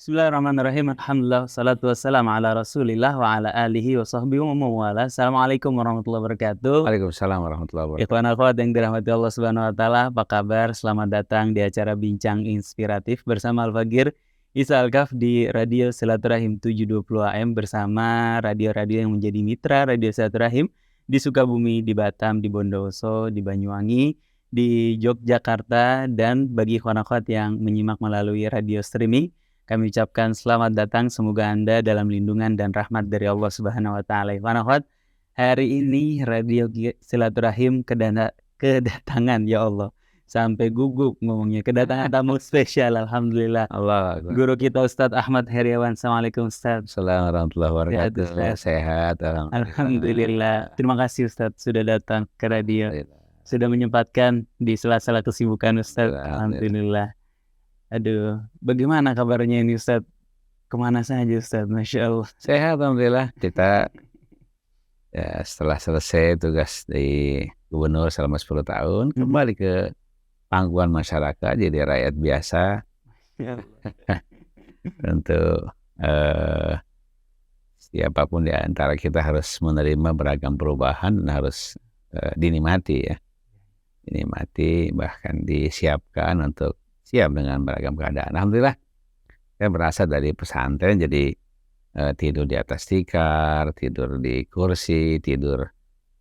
Bismillahirrahmanirrahim. Alhamdulillah, salatu wassalamu ala Rasulillah wa ala alihi wa sahbihi wa mawala. Assalamualaikum warahmatullahi wabarakatuh. Waalaikumsalam warahmatullahi wabarakatuh. Ikhwan akhwat yang dirahmati Allah Subhanahu wa taala, apa kabar? Selamat datang di acara Bincang Inspiratif bersama Al-Fagir Isa Al-Kaf di Radio Silaturahim 720 AM bersama radio-radio yang menjadi mitra Radio Silaturahim di Sukabumi, di Batam, di Bondowoso, di Banyuwangi, di Yogyakarta, dan bagi ikhwan akhwat yang menyimak melalui radio streaming, kami ucapkan selamat datang, semoga Anda dalam lindungan dan rahmat dari Allah Subhanahu wa taala. Ikhwan akhwat, hari ini Radio Silaturahim kedatangan, ya Allah, sampai gugup ngomongnya, kedatangan tamu spesial. Alhamdulillah, Allah. Guru kita Ustadz Ahmad Heriawan. Assalamualaikum Ustadz. Assalamualaikum warahmatullahi wabarakatuh. Sehat, Alhamdulillah. Terima kasih Ustadz sudah datang ke radio, sudah menyempatkan di sela-sela kesibukan Ustadz. Alhamdulillah. Aduh, bagaimana kabarnya ini Ustadz? Kemana saja Ustadz? Masya Allah. Sehat, alhamdulillah. Kita ya, setelah selesai tugas di gubernur selama 10 tahun, kembali ke pangkuan masyarakat, jadi rakyat biasa. Tentu siapapun di antara kita harus menerima beragam perubahan dan harus dinikmati ya. Dinikmati, bahkan disiapkan untuk siap dengan beragam keadaan. Alhamdulillah, saya berasal dari pesantren, jadi tidur di atas tikar, tidur di kursi, tidur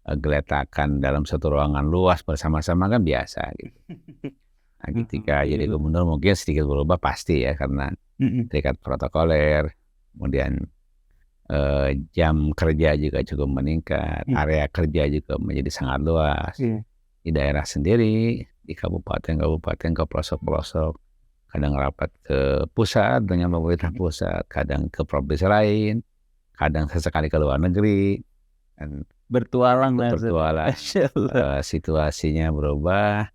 geletakan dalam satu ruangan luas bersama-sama kan biasa gitu. Nah, ketika jadi gubernur mungkin sedikit berubah pasti ya, karena tingkat protokoler, kemudian jam kerja juga cukup meningkat, area kerja juga menjadi sangat luas. Di daerah sendiri, di kabupaten ke pelosok-pelosok, kadang rapat ke pusat dengan pemerintah pusat, kadang ke provinsi lain, kadang sesekali ke luar negeri, dan bertualang. Situasinya berubah,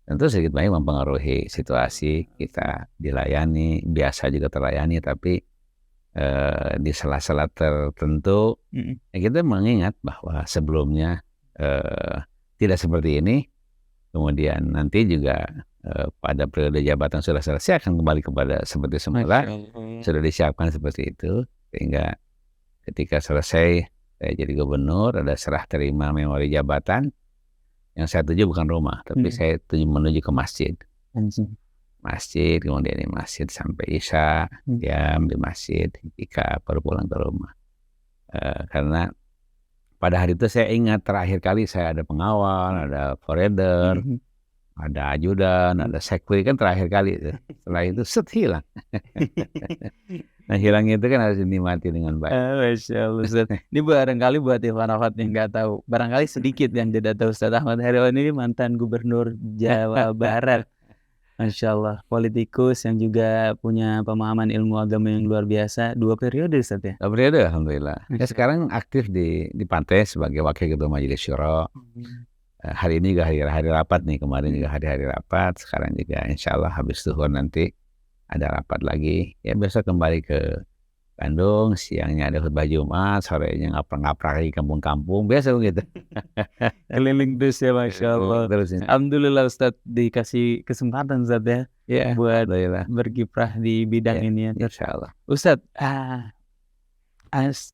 tentu sedikit banyak mempengaruhi situasi kita dilayani, biasa juga terlayani, tapi di sela-sela tertentu ya kita mengingat bahwa sebelumnya tidak seperti ini. Kemudian nanti juga pada periode jabatan sudah selesai akan kembali kepada seperti semula. Sudah disiapkan seperti itu, sehingga ketika selesai saya jadi gubernur, ada serah terima memori jabatan. Yang saya tuju bukan rumah, tapi saya menuju ke masjid. Masjid, kemudian di masjid sampai Isya, diam di masjid, ketika baru pulang ke rumah. Karena pada hari itu saya ingat terakhir kali saya ada pengawal, ada foreder, ada ajudan, ada sekuri, kan terakhir kali itu. Setelah itu hilang. Nah, hilangnya itu kan harus dinikmati dengan baik. Masya Allah Ustaz. Ini barangkali buat ikhwan akhwat yang nggak tahu, barangkali sedikit yang tidak tahu, Ustadz Ahmad Heriawan ini mantan gubernur Jawa Barat. Masya Allah, politikus yang juga punya pemahaman ilmu agama yang luar biasa. 2 periode Ustaz ya? 2 periode, alhamdulillah. Ya, sekarang aktif di Pantai sebagai wakil ketua majelis syuro. Hari ini juga hari rapat nih, kemarin juga hari rapat. Sekarang juga insya Allah habis zuhur nanti ada rapat lagi. Ya, besok kembali ke Bandung, siangnya ada khutbah Jumat, sorenya ngaprak-ngaprak di kampung-kampung, biasa begitu. Keliling terus ya, Masya Allah. Alhamdulillah Ustadz dikasih kesempatan Ustadz ya, buat berkiprah di bidang ini ya. Insya Allah. Ustadz,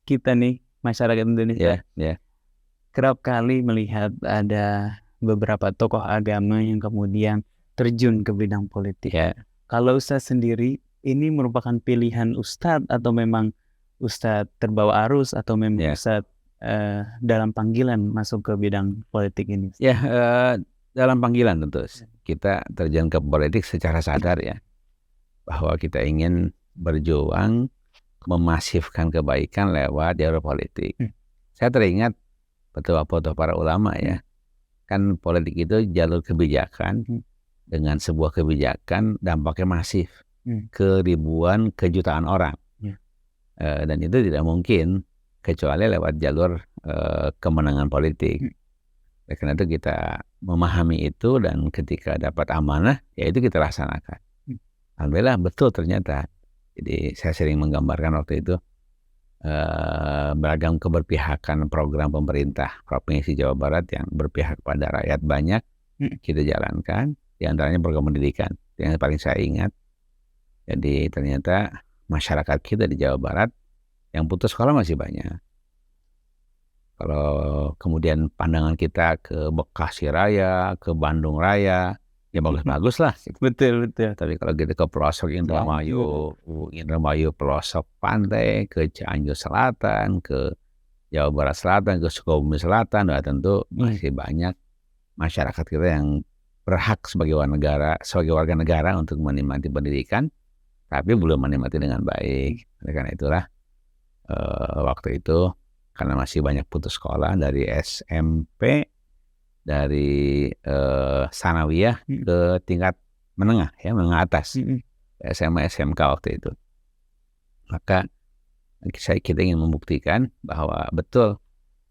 kita nih masyarakat Indonesia kerap kali melihat ada beberapa tokoh agama yang kemudian terjun ke bidang politik. Kalau Ustadz sendiri, ini merupakan pilihan Ustadz atau memang Ustadz terbawa arus atau memang Ustadz dalam panggilan masuk ke bidang politik ini? Ya, dalam panggilan tentu. Kita terjun ke politik secara sadar ya, bahwa kita ingin berjuang memasifkan kebaikan lewat jalur politik. Saya teringat petua-petua para ulama ya, kan politik itu jalur kebijakan, dengan sebuah kebijakan dampaknya masif ke ribuan, ke jutaan orang. Dan itu tidak mungkin kecuali lewat jalur kemenangan politik. Karena itu kita memahami itu, dan ketika dapat amanah ya itu kita laksanakan. Alhamdulillah betul ternyata. Jadi saya sering menggambarkan waktu itu beragam keberpihakan program pemerintah Provinsi Jawa Barat yang berpihak pada rakyat banyak kita jalankan. Di antaranya program pendidikan yang paling saya ingat. Jadi ternyata masyarakat kita di Jawa Barat yang putus sekolah masih banyak. Kalau kemudian pandangan kita ke Bekasi Raya, ke Bandung Raya, ya bagus-bagus lah. Betul. Tapi kalau kita ke pelosok Indramayu pelosok pantai, ke Cianjur Selatan, ke Jawa Barat Selatan, ke Sukabumi Selatan, tentu masih banyak masyarakat kita yang berhak sebagai warga negara untuk menikmati pendidikan, tapi belum menikmati dengan baik. Oleh karena itulah waktu itu, karena masih banyak putus sekolah dari SMP, dari sanawiyah ke tingkat menengah atas, SMA SMK waktu itu. Maka kita ingin membuktikan bahwa betul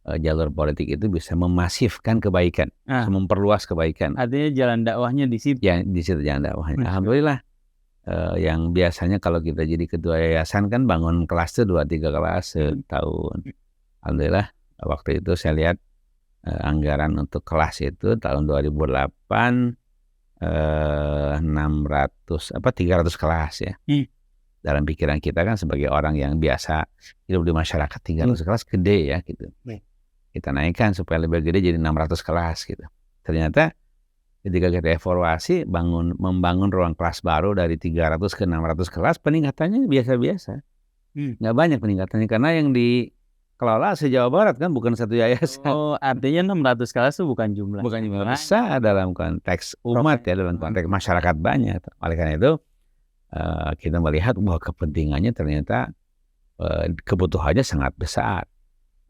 jalur politik itu bisa memasifkan kebaikan, memperluas kebaikan. Artinya jalan dakwahnya di situ. Ya, di situ jalan dakwahnya. Alhamdulillah. Yang biasanya kalau kita jadi ketua yayasan kan bangun kelas itu 2-3 kelas setahun. Alhamdulillah waktu itu saya lihat anggaran untuk kelas itu tahun 2008 300 kelas ya. Dalam pikiran kita kan sebagai orang yang biasa hidup di masyarakat 300 kelas gede ya gitu. Kita naikkan supaya lebih gede jadi 600 kelas gitu. Ternyata ketika kita evaluasi membangun ruang kelas baru dari 300 ke 600 kelas, peningkatannya biasa-biasa. Nggak banyak peningkatannya karena yang dikelola se-Jawa Barat kan, bukan satu yayasan. Oh, artinya 600 kelas itu bukan jumlah besar dalam konteks umat ya, dalam konteks masyarakat banyak. Oleh karena itu kita melihat bahwa kepentingannya ternyata kebutuhannya sangat besar.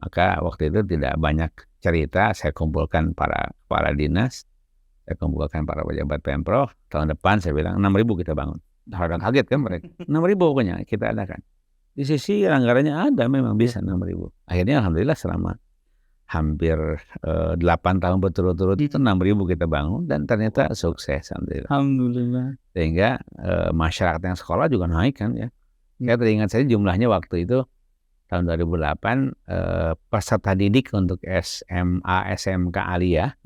Maka waktu itu tidak banyak cerita, saya kumpulkan para dinas, saya kumpulkan para pejabat Pemprov. Tahun depan saya bilang 6.000 kita bangun. Harga kaget kan mereka. 6.000 pokoknya kita adakan. Di sisi anggarannya ada, memang bisa 6.000. Akhirnya alhamdulillah selama hampir 8 tahun berturut-turut itu 6.000 kita bangun dan ternyata sukses. Alhamdulillah. Sehingga masyarakat yang sekolah juga naik kan ya. Saya teringat saya jumlahnya waktu itu tahun 2008 peserta didik untuk SMA SMK Aliyah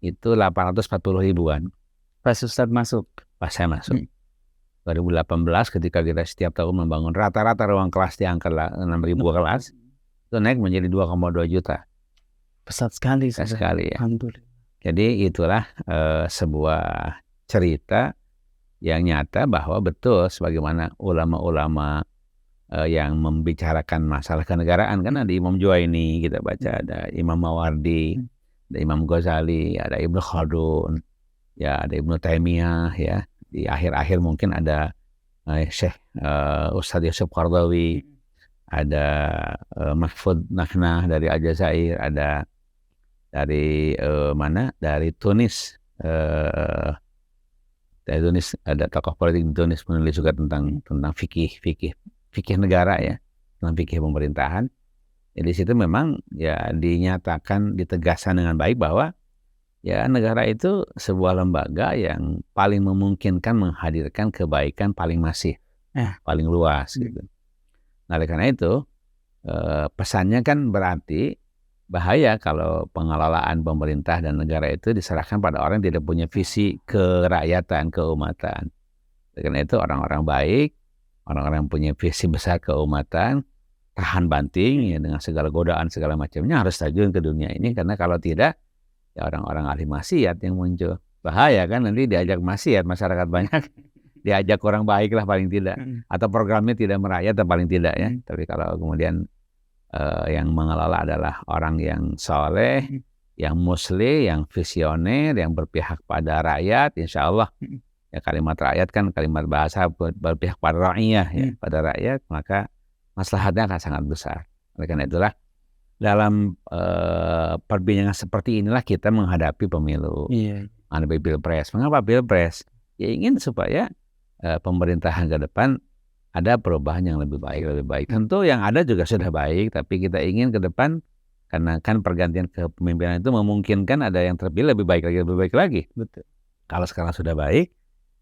itu 840 ribuan. Pas Ustadz masuk? Pas saya masuk. 2018 ketika kita setiap tahun membangun rata-rata ruang kelas di angka 6.000 kelas, itu naik menjadi 2,2 juta. Pesat sekali. Ya. Alhamdulillah. Jadi itulah sebuah cerita yang nyata bahwa betul sebagaimana ulama-ulama yang membicarakan masalah kenegaraan kan, ada Imam Juwaini kita baca, ada Imam Mawardi, ada Imam Ghazali, ada Ibnu Khaldun, ya ada Ibnu Taimiyah ya. Di akhir-akhir mungkin ada Syekh Ustadz Yusuf Qaradawi, ada Mahfud Nahnah dari Aljazair, ada dari dari Tunis, dari Tunis ada tokoh politik di Tunis menulis juga tentang fikih negara ya, tentang fikih pemerintahan. Jadi di situ memang ya dinyatakan, ditegaskan dengan baik bahwa ya negara itu sebuah lembaga yang paling memungkinkan menghadirkan kebaikan paling masif, paling luas gitu. Nah, oleh karena itu pesannya kan berarti bahaya kalau pengelolaan pemerintah dan negara itu diserahkan pada orang yang tidak punya visi kerakyatan, keumatan. Oleh karena itu orang-orang baik, orang-orang yang punya visi besar keumatan, tahan banting ya dengan segala godaan segala macamnya, harus terjun ke dunia ini, karena kalau tidak ya orang-orang ahli maksiat yang muncul. Bahaya kan, nanti diajak maksiat masyarakat banyak, diajak orang baik lah paling tidak, atau programnya tidak merayat paling tidak ya. Tapi kalau kemudian yang mengelola adalah orang yang soleh, yang muslim, yang visioner, yang berpihak pada rakyat, insya Allah ya, kalimat rakyat kan kalimat bahasa berpihak pada rakyat ya, pada rakyat, maka maslahatnya akan sangat besar. Oleh karena itulah dalam perbincangan seperti inilah kita menghadapi pemilu, menghadapi pilpres. Mengapa pilpres? Ya ingin supaya pemerintahan ke depan ada perubahan yang lebih baik. Tentu yang ada juga sudah baik, tapi kita ingin ke depan, karena kan pergantian kepemimpinan itu memungkinkan ada yang terpilih lebih baik lagi. Betul. Kalau sekarang sudah baik,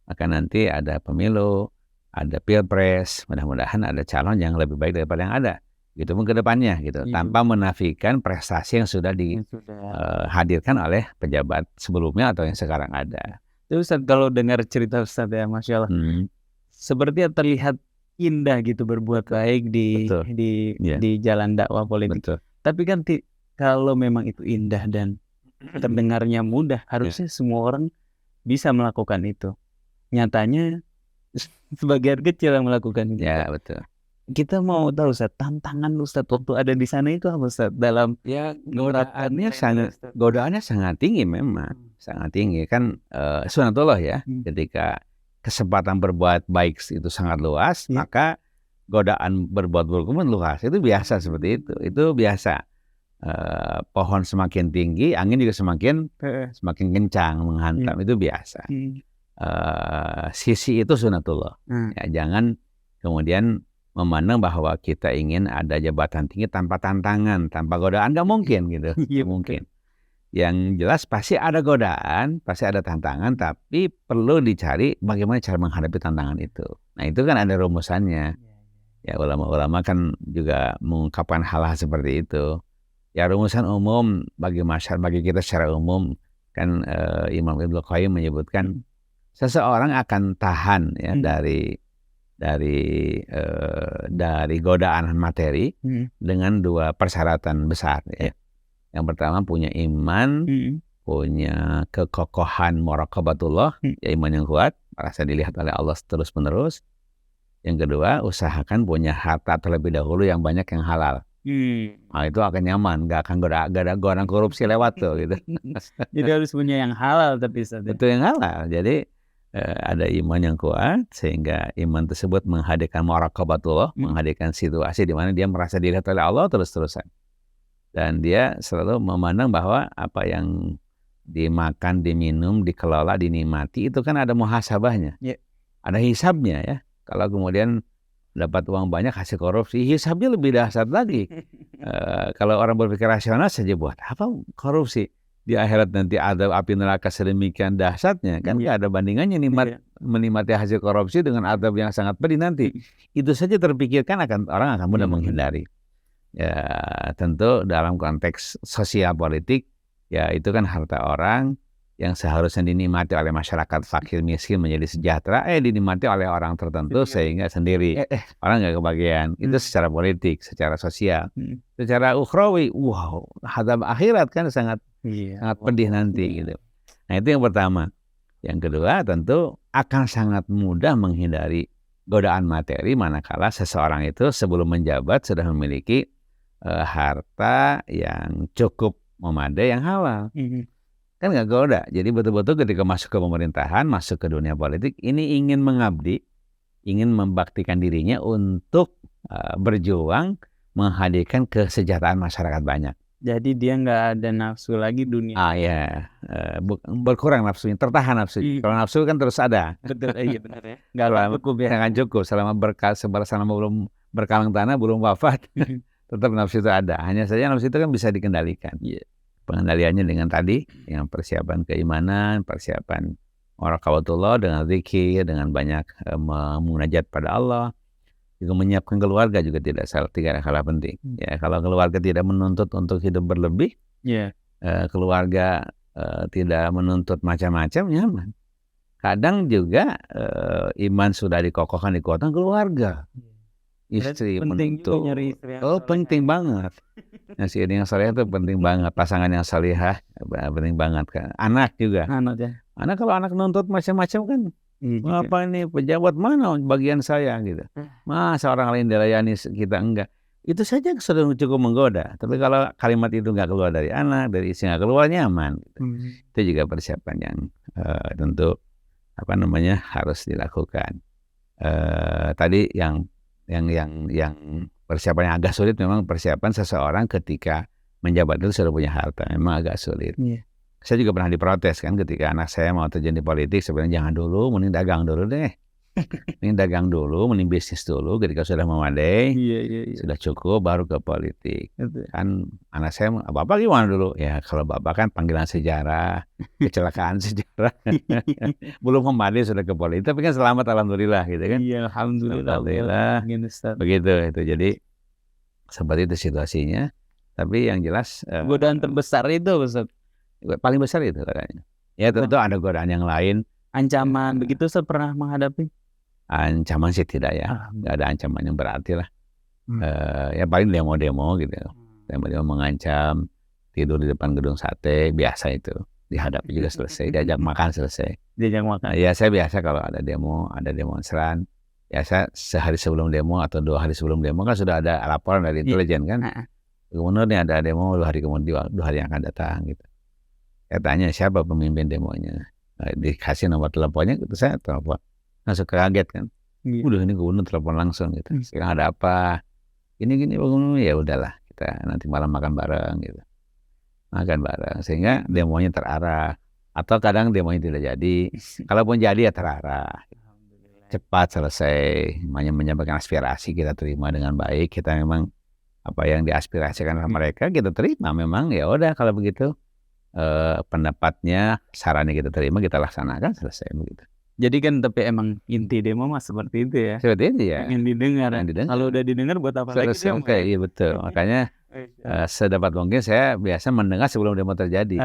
maka nanti ada pemilu, ada pilpres, mudah-mudahan ada calon yang lebih baik daripada yang ada. Gitu pun ke depannya gitu, tanpa menafikan prestasi yang sudah dihadirkan oleh pejabat sebelumnya atau yang sekarang ada. Terus Ustadz, kalau dengar cerita Ustadz ya, Masya Allah, seperti terlihat indah gitu berbuat baik di Betul. Iya. di jalan dakwah politik. Betul. Tapi kan kalau memang itu indah dan terdengarnya mudah, harusnya semua orang bisa melakukan itu. Nyatanya sebagian kecil yang melakukan itu. Ya, betul. Kita mau tahu Ustaz, tantangan Ustaz waktu ada di sana itu apa Ustaz dalam Ya, menerapkan godaannya sangat tinggi memang, sangat tinggi kan, sunatullah ya. Ketika kesempatan berbuat baik itu sangat luas, maka godaan berbuat buruk pun luas. Itu biasa seperti itu. Itu biasa. Pohon semakin tinggi, angin juga semakin kencang menghantam. Itu biasa. Sisi itu sunatullah. Ya, jangan kemudian memandang bahwa kita ingin ada jabatan tinggi tanpa tantangan, tanpa godaan, nggak mungkin gitu. Nggak mungkin. Yang jelas pasti ada godaan, pasti ada tantangan, tapi perlu dicari bagaimana cara menghadapi tantangan itu. Nah, itu kan ada rumusannya. Ya, ulama-ulama kan juga mengungkapkan hal-hal seperti itu. Ya, rumusan umum bagi masyarakat, bagi kita secara umum kan, Imam Ibnu Qayyim menyebutkan seseorang akan tahan ya dari godaan materi dengan 2 persyaratan besar ya. Yang pertama punya iman, punya kekokohan muraqabatullah, ya iman yang kuat, merasa dilihat oleh Allah terus-menerus. Yang kedua, usahakan punya harta terlebih dahulu yang banyak yang halal. Nah, itu akan nyaman, gak akan godaan korupsi lewat tuh gitu. Jadi harus punya yang halal tapi Ustaz. Betul, yang halal. Jadi ada iman yang kuat sehingga iman tersebut menghadirkan muraqabatullah, menghadirkan situasi di mana dia merasa dilihat oleh Allah terus-terusan. Dan dia selalu memandang bahwa apa yang dimakan, diminum, dikelola, dinikmati itu kan ada muhasabahnya. Ada hisabnya ya. Kalau kemudian dapat uang banyak hasil korupsi, hisabnya lebih dahsyat lagi. Kalau orang berpikir rasional saja, buat apa korupsi? Di akhirat nanti ada api neraka sedemikian dahsyatnya, kan nggak ada bandingannya menikmati hasil korupsi dengan adab yang sangat pedih nanti. Itu saja terpikirkan orang akan mudah menghindari. Ya, tentu dalam konteks sosial politik, ya itu kan harta orang yang seharusnya dinikmati oleh masyarakat fakir miskin menjadi sejahtera, dinikmati oleh orang tertentu sehingga sendiri orang nggak kebagian. Itu secara politik, secara sosial. Secara ukhrawi, wow, hadap akhirat kan sangat pedih nanti gitu. Nah, itu yang pertama. Yang kedua, tentu akan sangat mudah menghindari godaan materi manakala seseorang itu sebelum menjabat sudah memiliki harta yang cukup memadai yang halal. Kan nggak goda. Jadi betul-betul ketika masuk ke pemerintahan, masuk ke dunia politik, ini ingin mengabdi, ingin membaktikan dirinya untuk berjuang menghadirkan kesejahteraan masyarakat banyak. Jadi dia nggak ada nafsu lagi dunia. Berkurang nafsunya, tertahan nafsunya. Kalau nafsu kan terus ada. Betul, iya benar ya. Nggak cukup ya. Nggak cukup selama belum berkalang tanah, belum wafat. Tetap nafsu itu ada. Hanya saja nafsu itu kan bisa dikendalikan. Pengendaliannya dengan tadi, yang persiapan keimanan, persiapan muraqabatullah dengan zikir, dengan banyak munajat pada Allah. Juga menyiapkan keluarga juga tidak kalah penting. Ya, kalau keluarga tidak menuntut untuk hidup berlebih, keluarga tidak menuntut macam-macam, nyaman. Kadang juga iman sudah dikokohkan, dikuatkan keluarga. Istri menuntut. Penting banget. Istri yang salihah itu penting banget. Pasangan yang salihah penting banget kan. Anak juga. Anak kalau anak nuntut macam-macam kan, apa ini pejabat mana bagian saya gitu. Masa orang lain dilayani kita enggak. Itu saja sudah cukup menggoda. Tapi kalau kalimat itu enggak keluar dari anak, dari istri enggak keluar, nyaman. Itu juga persiapan yang tentu harus dilakukan. Tadi yang persiapan yang agak sulit memang persiapan seseorang ketika menjabat itu sudah punya harta, memang agak sulit. Saya juga pernah diprotes kan ketika anak saya mau terjun di politik, sebenarnya jangan dulu, mending dagang dulu deh. Mending dagang dulu, mending bisnis dulu ketika sudah memadai, sudah cukup baru ke politik. Kan anak saya, Bapak gimana dulu? Ya kalau Bapak kan panggilan sejarah, kecelakaan sejarah. Belum memadai sudah ke politik, tapi kan selamat alhamdulillah gitu kan. Iya, alhamdulillah. Begitu itu. Jadi seperti itu situasinya. Tapi yang jelas godaan terbesar itu Ustaz. Paling besar itu katanya. Ya tentu ada godaan yang lain. Ancaman begitu saya pernah menghadapi. Ancaman sih tidak ya, nggak ada ancaman yang berarti lah. Ya paling demo-demo gitu, demo-demo mengancam, tidur di depan gedung sate, biasa itu. Dihadapi juga selesai, diajak makan selesai. Diajak makan. Ya saya biasa kalau ada demo, ada demonstran, ya saya sehari sebelum demo atau 2 hari sebelum demo kan sudah ada laporan dari intelijen kan. Gubernur nih ada demo 2 hari kemudian, 2 hari yang akan datang gitu. Saya tanya siapa pemimpin demonya, dikasih nomor teleponnya, gitu saya telepon, langsung kaget kan. Udah ini gubernur telepon langsung gitu. Sekarang ada apa? Gini gubernur, ya udahlah kita nanti malam makan bareng gitu. Makan bareng sehingga demonya terarah, atau kadang demonya tidak jadi. Kalaupun jadi ya terarah, cepat selesai. Menyampaikan aspirasi kita terima dengan baik. Kita memang apa yang diaspirasikan sama mereka kita terima. Memang ya udah kalau begitu pendapatnya, sarannya kita terima, kita laksanakan, selesai begitu. Jadi kan tapi emang inti demo mah seperti itu ya. Seperti itu ya. Ingin didengar. Kalau udah didengar buat apa lagi demo? Iya betul. Makanya sedapat mungkin saya biasa mendengar sebelum demo terjadi.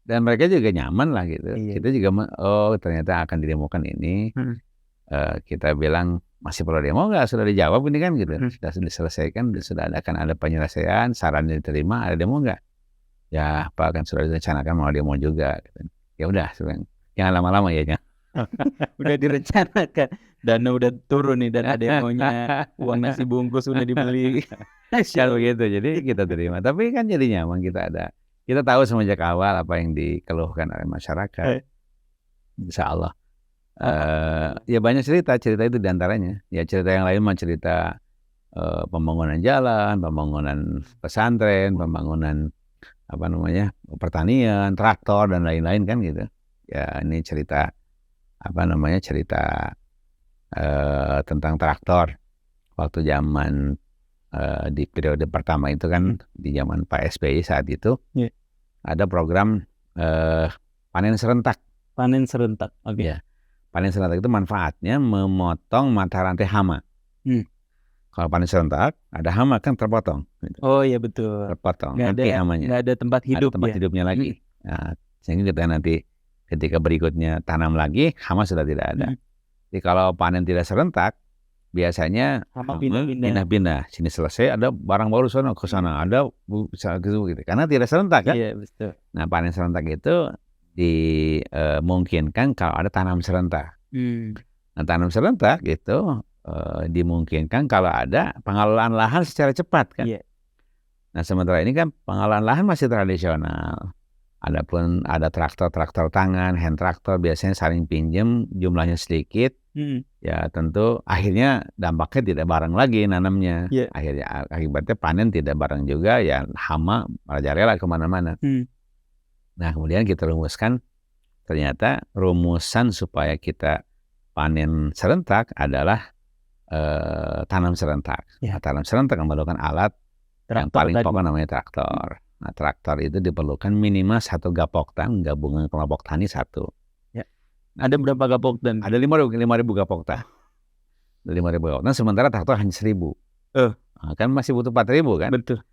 Dan mereka juga nyaman lah gitu. Kita juga ternyata akan didemokan ini. Kita bilang masih perlu demo nggak? Sudah dijawab ini kan gitu. Sudah diselesaikan, sudah akan ada penyelesaian, sarannya diterima, ada demo nggak? Ya Pak kan sudah direncanakan mau demo juga. Gitu. Ya udah, jangan lama-lama ya. Udah direncanakan, dana udah turun nih, dana demonya, uang nasi bungkus udah dibeli. Kalau gitu, jadi kita terima. Tapi kan jadi nyaman, kita tahu semenjak awal apa yang dikeluhkan oleh masyarakat. Insya Allah. Ya banyak cerita itu diantaranya. Ya cerita yang lain mah cerita pembangunan jalan, pembangunan pesantren, pembangunan pertanian, traktor dan lain-lain kan gitu. Ya ini cerita tentang traktor waktu zaman di periode pertama itu kan, di zaman Pak SBY saat itu ada program panen serentak. Panen serentak, oke. Ya, panen serentak itu manfaatnya memotong mata rantai hama. Kalau panen serentak ada hama kan terpotong. Gitu. Oh iya betul. Terpotong. Nggak ada tempat hidup. Ada tempat hidupnya lagi. Nah, sehingga kita nanti ketika berikutnya tanam lagi, hama sudah tidak ada. Jadi kalau panen tidak serentak, biasanya hama pindah-pindah. Sini selesai, ada barang baru sana ke sana, ada gitu. Karena tidak serentak kan. Iya betul. Nah panen serentak itu dimungkinkan kalau ada tanam serentak. Nah tanam serentak itu dimungkinkan kalau ada pengelolaan lahan secara cepat kan. Nah sementara ini kan pengelolaan lahan masih tradisional. Adapun ada traktor tangan, hand traktor, biasanya saling pinjam, jumlahnya sedikit. Ya tentu akhirnya dampaknya tidak bareng lagi nanamnya. Akhirnya akibatnya panen tidak bareng juga, ya hama merajalela kemana-mana. Nah kemudian kita rumuskan, ternyata rumusan supaya kita panen serentak adalah tanam serentak. Tanam serentak memerlukan alat yang paling pokok namanya traktor. Nah, traktor itu diperlukan minimal 1 gapoktan, gabungan kelompok tani 1. Ada berapa gapoktan? Ada 5.000 gapoktan. 5.000 gapoktan, sementara traktor hanya 1.000. Nah, kan masih butuh 4.000 kan? Betul.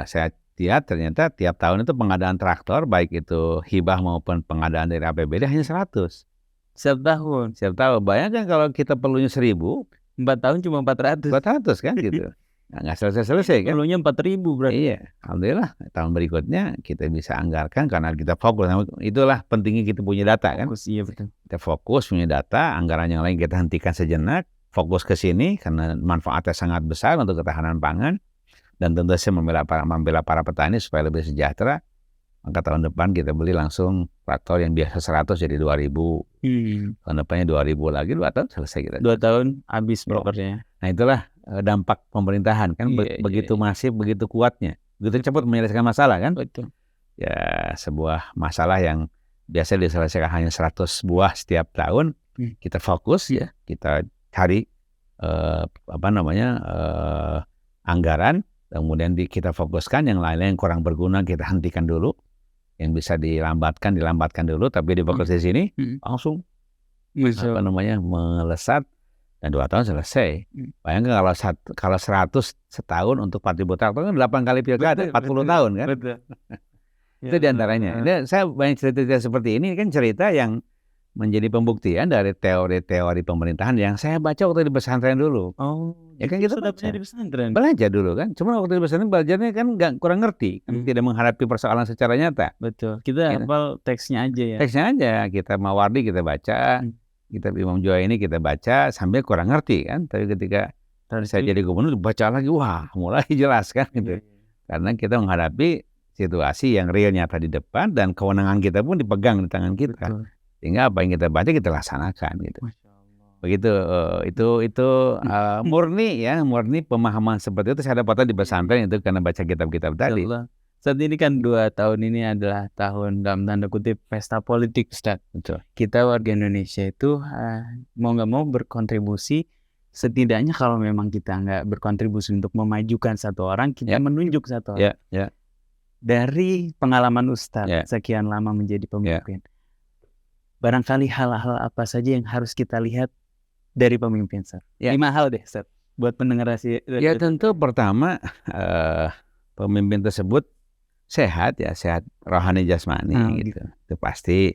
Saya lihat ternyata tiap tahun itu pengadaan traktor, baik itu hibah maupun pengadaan dari APBD hanya 100. Setiap tahun? Setiap tahun. Bayangkan kalau kita perlunya 1.000. 4 tahun cuma 400. 400 kan gitu. Nah, nggak selesai-selesai kan? Perlunya 4.000 berarti. Iya, alhamdulillah tahun berikutnya kita bisa anggarkan karena kita fokus. Itulah pentingnya kita punya data kan. Iya betul. Kita fokus punya data, anggaran yang lain kita hentikan sejenak, fokus ke sini karena manfaatnya sangat besar untuk ketahanan pangan, dan tentu saja membela para petani supaya lebih sejahtera. Maka tahun depan kita beli langsung traktor yang biasa 100 jadi 2.000. Tahun depannya 2.000 lagi, 2 tahun selesai kita. 2 tahun habis propernya. Nah itulah dampak pemerintahan kan, begitu masif, begitu kuatnya, begitu cepat menyelesaikan masalah kan. Betul. Ya sebuah masalah yang biasa diselesaikan hanya 100 buah setiap tahun, kita fokus ya, kita cari anggaran, kemudian kita fokuskan, yang lain-lain yang kurang berguna kita hentikan dulu, yang bisa dilambatkan dulu, tapi difokus di sini langsung melesat. Dan 2 tahun selesai. Bayangkan kalau 100 setahun untuk 4.000 traktor kan 8 kali pilkada, 40 tahun kan. Betul. Itu diantaranya. Saya banyak cerita seperti ini kan, cerita yang menjadi pembuktian dari teori-teori pemerintahan yang saya baca waktu di pesantren dulu. Oh, Ya kan itu kita sudah baca. punya di pesantren? Belajar dulu kan, cuma waktu di pesantren belajarnya kan kurang ngerti, kan tidak menghadapi persoalan secara nyata. Betul, kita Gitu. hafal teksnya aja ya. Teksnya aja, kita Mawardi kita baca, kita Imam Juwaini kita baca sambil kurang ngerti kan. Tapi ketika saya jadi gubernur baca lagi, wah mulai jelas kan gitu. Karena kita menghadapi situasi yang real nyata di depan dan kewenangan kita pun dipegang di tangan kita. Betul. Sehingga apa yang kita baca kita laksanakan gitu. Masya Allah. Begitu itu murni pemahaman seperti itu saya dapatkan di pesantren itu karena baca kitab-kitab tadi. Saat ini kan 2 tahun ini adalah tahun dalam tanda kutip pesta politik, Ustaz. Betul. Kita warga Indonesia itu mau nggak mau berkontribusi, setidaknya kalau memang kita nggak berkontribusi untuk memajukan satu orang, kita menunjuk satu orang. Dari pengalaman Ustaz sekian lama menjadi pemimpin, barangkali hal-hal apa saja yang harus kita lihat dari pemimpin, Ustaz? 5 hal deh, Ustaz, buat pendengar Ya tentu pertama pemimpin tersebut sehat rohani jasmani gitu. Itu pasti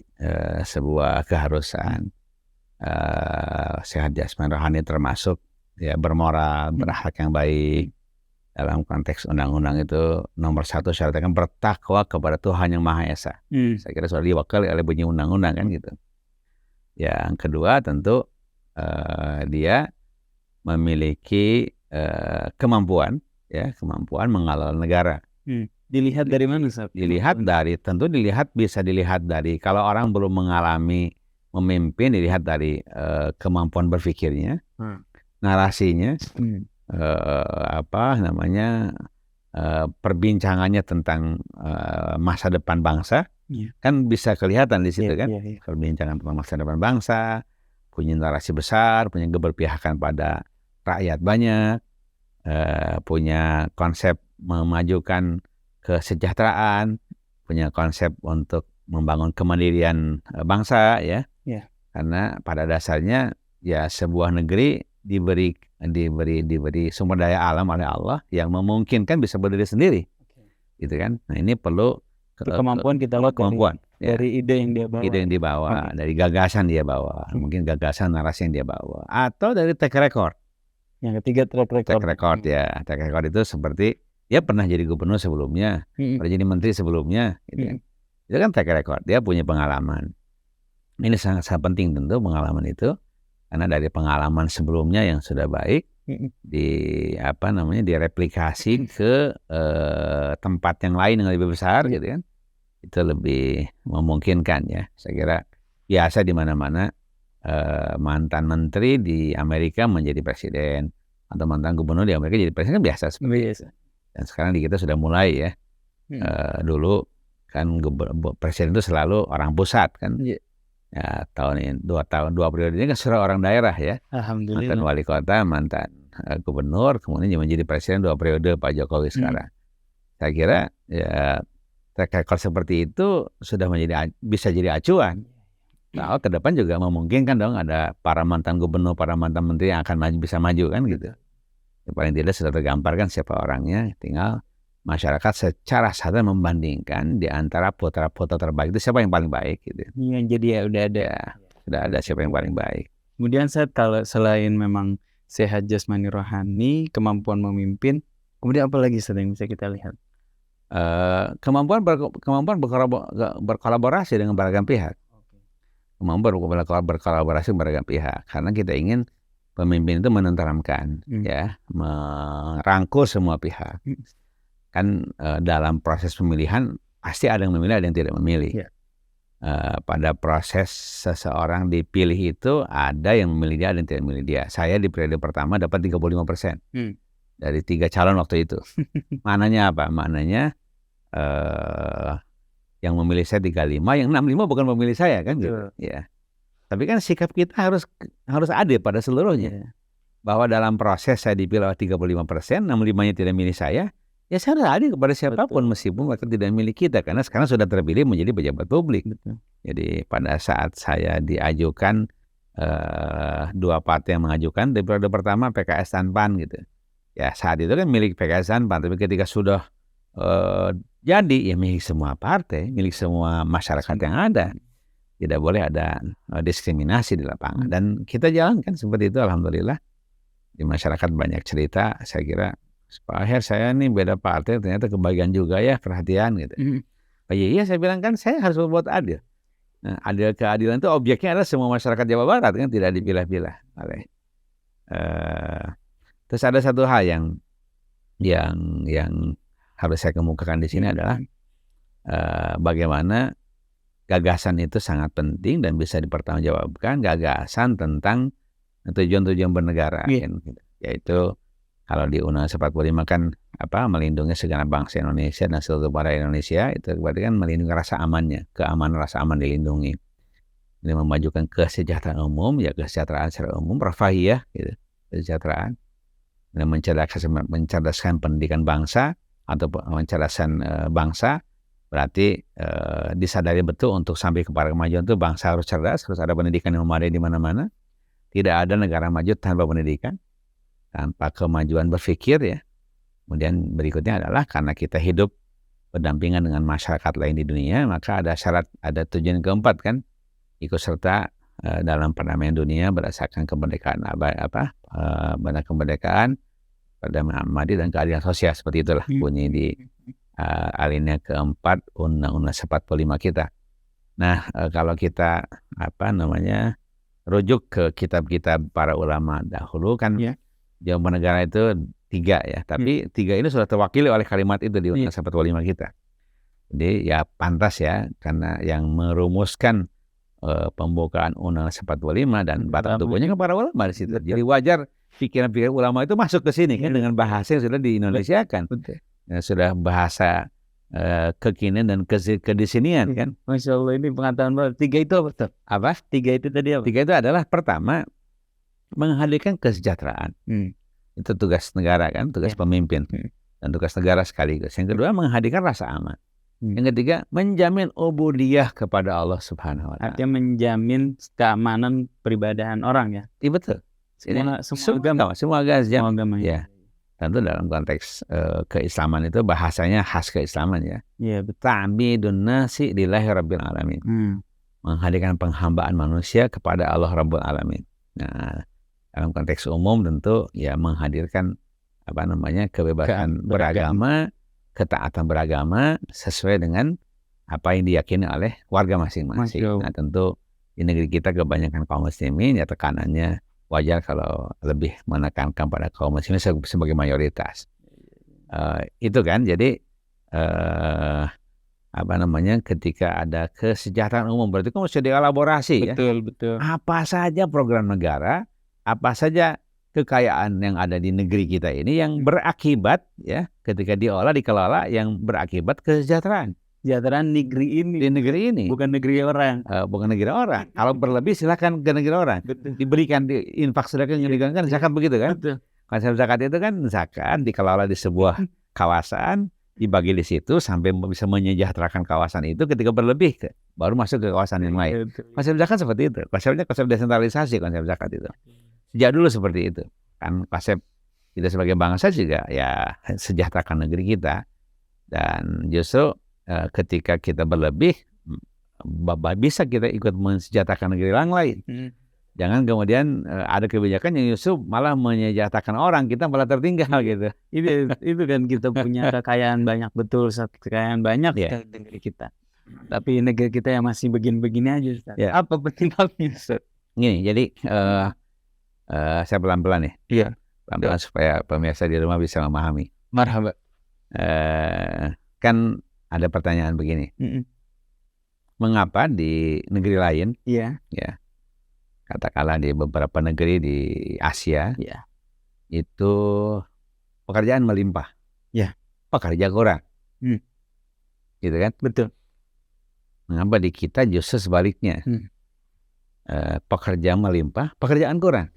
sebuah keharusan. Sehat jasmani rohani termasuk ya bermoral, berakhlak yang baik. Dalam konteks undang-undang itu nomor 1 syaratnya kan bertakwa kepada Tuhan yang Maha Esa. Saya kira sudah diwakili oleh bunyi undang-undang kan gitu. Yang kedua tentu dia memiliki kemampuan mengelola negara. Dilihat dari mana, Ustaz? Bisa dilihat dari kalau orang belum mengalami memimpin, dilihat dari kemampuan berpikirnya, narasinya, perbincangannya tentang masa depan bangsa, kan bisa kelihatan di situ kan, perbincangan tentang masa depan bangsa, punya narasi besar, punya keberpihakan pada rakyat banyak, punya konsep memajukan kesejahteraan, punya konsep untuk membangun kemandirian bangsa ya. Karena pada dasarnya ya sebuah negeri diberi sumber daya alam oleh Allah yang memungkinkan bisa berdiri sendiri. Gitu kan. Nah, ini perlu kemampuan kita lihat dari ide yang dia bawa. Dari gagasan dia bawa, mungkin gagasan narasi yang dia bawa, atau dari track record. Yang ketiga track record. Track record itu seperti dia pernah jadi gubernur sebelumnya, pernah jadi menteri sebelumnya, gitu kan. Itu kan track record, dia punya pengalaman. Ini sangat penting tentu pengalaman itu, karena dari pengalaman sebelumnya yang sudah baik direplikasi ke tempat yang lain yang lebih besar, gitu kan. Itu lebih memungkinkan ya. Saya kira biasa di mana-mana mantan menteri di Amerika menjadi presiden atau mantan gubernur di Amerika jadi presiden kan biasa seperti itu. Dan sekarang di kita sudah mulai ya. Dulu kan presiden itu selalu orang pusat kan. Ya, dua periode ini kan sudah orang daerah ya. Alhamdulillah. Mantan wali kota, mantan gubernur, kemudian menjadi presiden 2 periode Pak Jokowi sekarang. Saya kira ya track record seperti itu sudah bisa jadi acuan. Nah, ke depan juga memungkinkan dong ada para mantan gubernur, para mantan menteri yang akan bisa maju kan gitu. Ya, paling tidak sudah tergambarkan siapa orangnya, tinggal masyarakat secara sadar membandingkan di antara putra-putra terbaik itu siapa yang paling baik gitu. Jadi ya sudah ada siapa yang paling baik. Kemudian kalau selain memang sehat jasmani rohani, kemampuan memimpin, kemudian apa lagi yang bisa kita lihat? Kemampuan berkolaborasi dengan beragam pihak. Kemampuan berkolaborasi dengan beragam pihak, karena kita ingin pemimpin itu menenteramkan, merangkul semua pihak. Kan dalam proses pemilihan pasti ada yang memilih, ada yang tidak memilih. Pada proses seseorang dipilih itu ada yang memilih dia, ada yang tidak memilih dia. Saya di periode pertama dapat 35% dari 3 calon waktu itu. Maknanya apa? Maknanya yang memilih saya 35, yang 65 bukan pemilih saya kan gitu. Ya. Tapi kan sikap kita harus adil pada seluruhnya. Bahwa dalam proses saya dipilih 35%, 65-nya tidak milih saya, ya saya harus adil kepada siapapun meskipun mereka tidak milih kita, karena sekarang sudah terpilih menjadi pejabat publik. Jadi pada saat saya diajukan 2 partai yang mengajukan di periode pertama PKS dan PAN gitu. Ya saat itu kan milik PKS dan PAN, tapi ketika sudah jadi ya milik semua partai, milik semua masyarakat yang ada. tidak boleh ada diskriminasi di lapangan. Dan kita jalankan seperti itu, alhamdulillah. Di masyarakat banyak cerita, saya kira Pak Aher, saya nih beda partai ternyata kebagian juga ya perhatian gitu. Oh iya, saya bilang kan saya harus berbuat adil. Nah, keadilan itu objeknya adalah semua masyarakat Jawa Barat kan, tidak dipilah-pilah oleh. Terus ada satu hal yang harus saya kemukakan di sini adalah bagaimana gagasan itu sangat penting dan bisa dipertanggungjawabkan, gagasan tentang tujuan-tujuan bernegara, yaitu kalau di Undang-Undang 45 kan melindungi segenap bangsa Indonesia dan seluruh warga Indonesia, itu berarti kan melindungi rasa amannya, keamanan, rasa aman dilindungi. Ini memajukan kesejahteraan umum, ya kesejahteraan secara umum, rafahiyah, gitu, kesejahteraan, dan mencerdaskan pendidikan bangsa atau mencerdaskan bangsa. Berarti disadari betul untuk sampai kepada kemajuan itu bangsa harus cerdas, harus ada pendidikan yang memadai di mana-mana. Tidak ada negara maju tanpa pendidikan, tanpa kemajuan berpikir ya. Kemudian berikutnya adalah karena kita hidup berdampingan dengan masyarakat lain di dunia, maka ada syarat, ada tujuan keempat kan, ikut serta dalam perdamaian dunia berdasarkan kemerdekaan kemerdekaan, perdamaian abadi dan keadilan sosial, seperti itulah bunyi di alinea keempat Undang-Undang 45 kita. Nah, kalau kita rujuk ke kitab-kitab para ulama dahulu kan, jawaban negara itu 3 ya, tapi 3 ini sudah terwakili oleh kalimat itu di Undang-Undang 45 kita. Jadi ya pantas ya, karena yang merumuskan pembukaan Undang-Undang 45 dan batang tubuhnya kan para ulama di situ. Jadi wajar pikiran-pikiran ulama itu masuk ke sini kan, dengan bahasa yang sudah di-Indonesiakan. Sudah bahasa kekinian dan kedisinian kan. Masya Allah, ini pengetahuan baru. 3 itu apa tuh? 3 itu tadi apa? 3 itu adalah pertama menghadirkan kesejahteraan. Itu tugas negara kan, tugas pemimpin dan tugas negara sekaligus. Yang kedua menghadirkan rasa aman. Yang ketiga menjamin ubudiyah kepada Allah Subhanahu wa Ta'ala. Artinya menjamin keamanan peribadahan orang ya. Iya betul. Semua agama ya. Tentu dalam konteks keislaman itu bahasanya khas keislaman ya. Iya betul. Ta'bidun nasi lillahi rabbil alamin. Menghadirkan penghambaan manusia kepada Allah Rabbul Alamin. Nah, dalam konteks umum tentu ya menghadirkan kebebasan beragama, ketaatan beragama sesuai dengan apa yang diyakini oleh warga masing-masing. Nah, tentu di negeri kita kebanyakan kaum muslimin ya tekanannya wajar kalau lebih menekankan pada kaum muslimin sebagai mayoritas. Itu kan, jadi ketika ada kesejahteraan umum berarti kan harus dielaborasi ya. Betul. Apa saja program negara, apa saja kekayaan yang ada di negeri kita ini yang berakibat ya ketika diolah, dikelola yang berakibat kesejahteraan. Kesejahteraan negeri ini. Di negeri ini. Bukan negeri orang. Bukan negeri orang. Kalau berlebih silakan ke negeri orang. Betul. Diberikan infak sedekah yang diberikan zakat begitu kan? Betul. Konsep zakat itu kan zakat dikelola di sebuah kawasan, dibagi di situ sampai bisa menyejahterakan kawasan itu. Ketika berlebih baru masuk ke kawasan yang lain. Konsep zakat seperti itu. Konsepnya konsep desentralisasi konsep zakat itu. Sejak dulu seperti itu. Kan konsep kita sebagai bangsa juga ya sejahterakan negeri kita. Dan justru ketika kita berlebih bisa kita ikut mensejahterakan negeri yang lain. Jangan kemudian ada kebijakan yang justru malah menyejahterakan orang, kita malah tertinggal gitu. Itu kan kita punya kekayaan banyak, betul, kekayaan banyak di negeri kita. Tapi negeri kita yang masih begini-begini aja, Ustaz. Ya. Apa penyebabnya, Ustaz? Gini, jadi saya pelan-pelan ya. Iya. Pelan-pelan supaya pemirsa di rumah bisa memahami. Marhaba. Kan ada pertanyaan begini. Mengapa di negeri lain, ya, katakanlah di beberapa negeri di Asia, itu pekerjaan melimpah, pekerja kurang, gitu kan? Betul. Mengapa di kita justru sebaliknya, pekerja melimpah, pekerjaan kurang?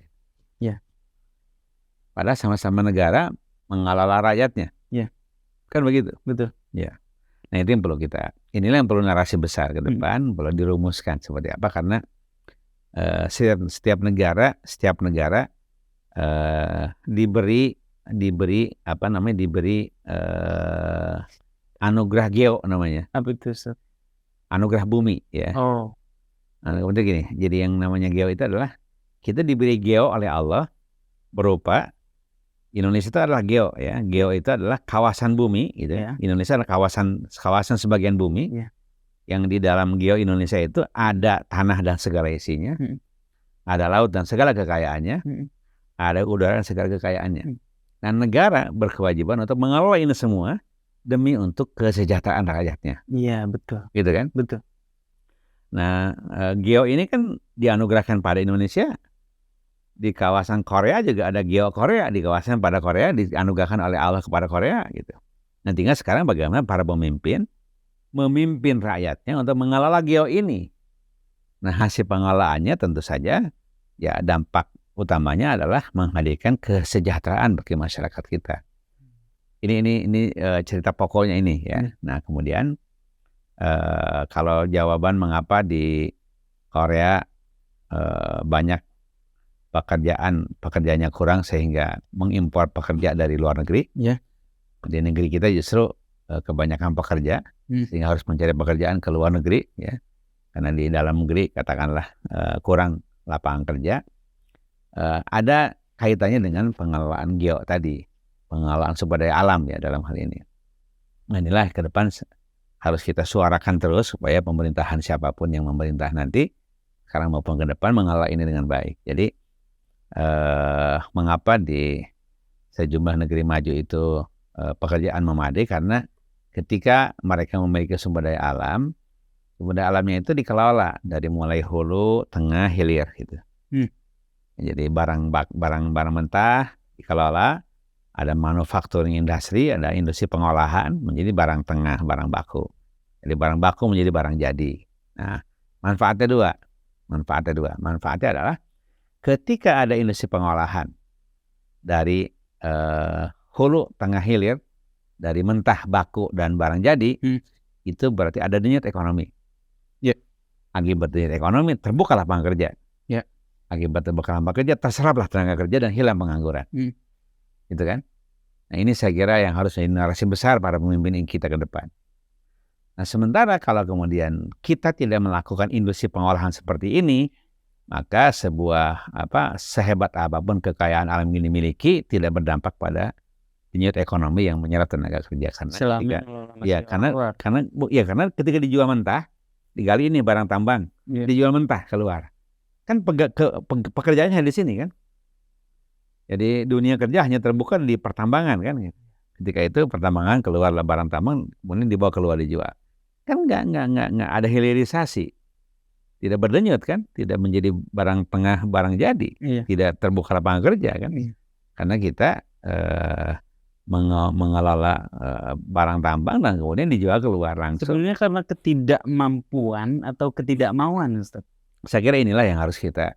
Padahal sama-sama negara mengelola rakyatnya, kan begitu? Betul. Ya. Nah itu yang perlu inilah yang perlu narasi besar ke depan, perlu dirumuskan seperti apa, karena setiap negara diberi anugerah geo namanya. Apa itu, Ustaz? Anugerah bumi ya. Kemudian gini, jadi yang namanya geo itu adalah kita diberi geo oleh Allah berupa Indonesia itu adalah geo ya. Geo itu adalah kawasan bumi gitu. Ya. Indonesia adalah kawasan sebagian bumi. Ya. Yang di dalam geo Indonesia itu ada tanah dan segala isinya. Ada laut dan segala kekayaannya. Ada udara dan segala kekayaannya. Nah, negara berkewajiban untuk mengelola ini semua demi untuk kesejahteraan rakyatnya. Iya, betul. Gitu kan? Betul. Nah, geo ini kan dianugerahkan pada Indonesia. Di kawasan Korea juga ada geo Korea, di kawasan pada Korea dianugerahkan oleh Allah kepada Korea gitu. Nah, tinggal sekarang bagaimana para pemimpin memimpin rakyatnya untuk mengelola geo ini. Nah, hasil pengelolaannya tentu saja ya dampak utamanya adalah menghadirkan kesejahteraan bagi masyarakat kita. Ini cerita pokoknya ini ya. Nah, kemudian kalau jawaban mengapa di Korea banyak pekerjaannya kurang sehingga mengimpor pekerja dari luar negeri. Ya. Di negeri kita justru kebanyakan pekerja sehingga harus mencari pekerjaan ke luar negeri ya. Karena di dalam negeri katakanlah kurang lapangan kerja. Ada kaitannya dengan pengelolaan geo tadi, pengelolaan sumber daya alam ya dalam hal ini. Nah, inilah ke depan harus kita suarakan terus supaya pemerintahan siapapun yang memerintah nanti sekarang maupun ke depan mengelola ini dengan baik. Jadi mengapa di sejumlah negeri maju itu pekerjaan memadai, karena ketika mereka memiliki sumber daya alamnya itu dikelola dari mulai hulu, tengah, hilir gitu. Jadi barang mentah dikelola, ada manufacturing industry, ada industri pengolahan menjadi barang tengah, barang baku. Jadi barang baku menjadi barang jadi. Nah, manfaatnya dua. Manfaatnya adalah ketika ada industri pengolahan dari hulu, tengah, hilir, dari mentah, baku, dan barang jadi, itu berarti ada denyut ekonomi. Ya. Akibat denyut ekonomi terbuka lapangan kerja. Ya. Akibat terbuka lapangan kerja terseraplah tenaga kerja dan hilang pengangguran. Gitu kan? Nah, ini saya kira yang harus menjadi narasi besar para pemimpin kita ke depan. Nah, sementara kalau kemudian kita tidak melakukan industri pengolahan seperti ini, maka sehebat apapun kekayaan alam ini dimiliki tidak berdampak pada denyut ekonomi yang menyerap tenaga kerja. Karena ketika dijual mentah, digali ini barang tambang, dijual mentah keluar, kan pekerjaannya di sini kan. Jadi dunia kerja hanya terbuka di pertambangan kan. Ketika itu pertambangan keluarlah barang tambang, kemudian dibawa keluar dijual. Kan nggak ada hilirisasi, tidak berdenyut kan, tidak menjadi barang tengah, barang jadi, tidak terbuka lapangan kerja kan, karena kita mengelola barang tambang dan kemudian dijual keluar langsung. Sebenarnya karena ketidakmampuan atau ketidakmauan, Ustaz. Saya kira inilah yang harus kita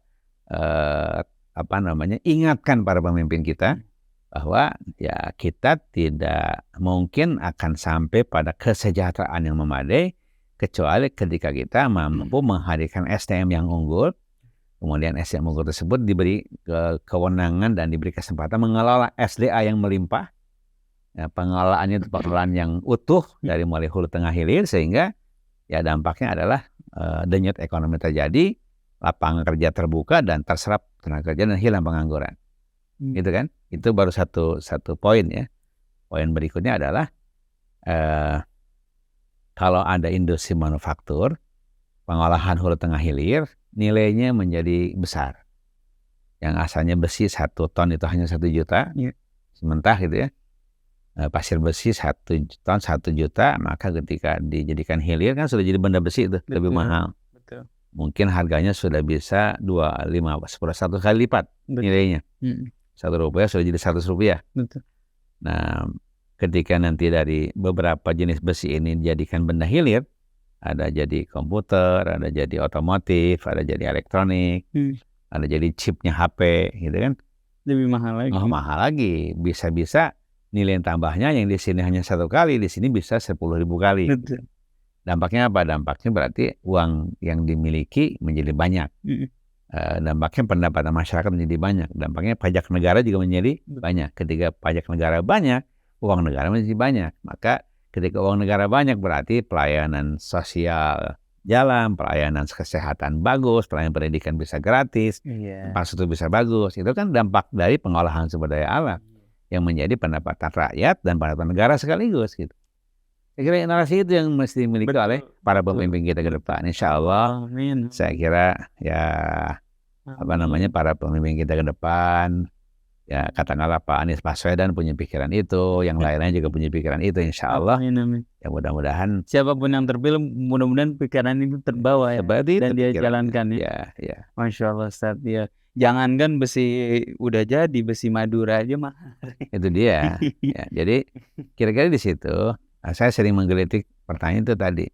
ingatkan para pemimpin kita, bahwa ya kita tidak mungkin akan sampai pada kesejahteraan yang memadai kecuali ketika kita mampu menghadirkan SDM yang unggul, kemudian SDM unggul tersebut diberi kewenangan dan diberi kesempatan mengelola SDA yang melimpah, ya, pengelolaannya itu pengelolaan yang utuh dari mulai hulu, tengah, hilir, sehingga ya dampaknya adalah denyut ekonomi terjadi, lapangan kerja terbuka dan terserap tenaga kerja dan hilang pengangguran. Gitu kan? Itu baru satu poin ya. Poin berikutnya adalah kalau ada industri manufaktur, pengolahan hulu, tengah, hilir, nilainya menjadi besar. Yang asalnya besi 1 ton itu hanya 1 juta, sementara gitu ya. Pasir besi 1 ton 1 juta, maka ketika dijadikan hilir kan sudah jadi benda besi itu. Betul. Lebih mahal. Betul. Mungkin harganya sudah bisa 1 kali lipat. Betul. Nilainya. Rp1 sudah jadi Rp100. Betul. Nah, ketika nanti dari beberapa jenis besi ini dijadikan benda hilir, ada jadi komputer, ada jadi otomotif, ada jadi elektronik, ada jadi chipnya HP, gitu kan? Lebih mahal lagi. Mahal lagi. Bisa-bisa nilai tambahnya yang di sini hanya 1 kali, di sini bisa 10.000 kali. Betul. Dampaknya apa? Dampaknya berarti uang yang dimiliki menjadi banyak. Dampaknya pendapatan masyarakat menjadi banyak. Dampaknya pajak negara juga menjadi banyak. Ketika pajak negara banyak, uang negara menjadi banyak. Maka ketika uang negara banyak berarti pelayanan sosial jalan, pelayanan kesehatan bagus, pelayanan pendidikan bisa gratis, infrastruktur bisa bagus. Itu kan dampak dari pengolahan sumber daya alam yang menjadi pendapatan rakyat dan pendapatan negara sekaligus gitu. Saya kira narasi itu yang mesti dimiliki oleh para pemimpin kita ke depan. Insya Allah, saya kira ya para pemimpin kita ke depan, ya katakanlah Pak Anies Baswedan punya pikiran itu, yang lain-lain juga punya pikiran itu, insya Allah. Ya mudah-mudahan siapapun yang terpilih, mudah-mudahan pikiran itu terbawa ya, dan dia jalankan ya. Masya Allah Ustaz ya. Jangankan besi udah jadi, besi Madura aja mah. Itu dia. Ya, jadi kira-kira di situ saya sering menggelitik pertanyaan itu tadi.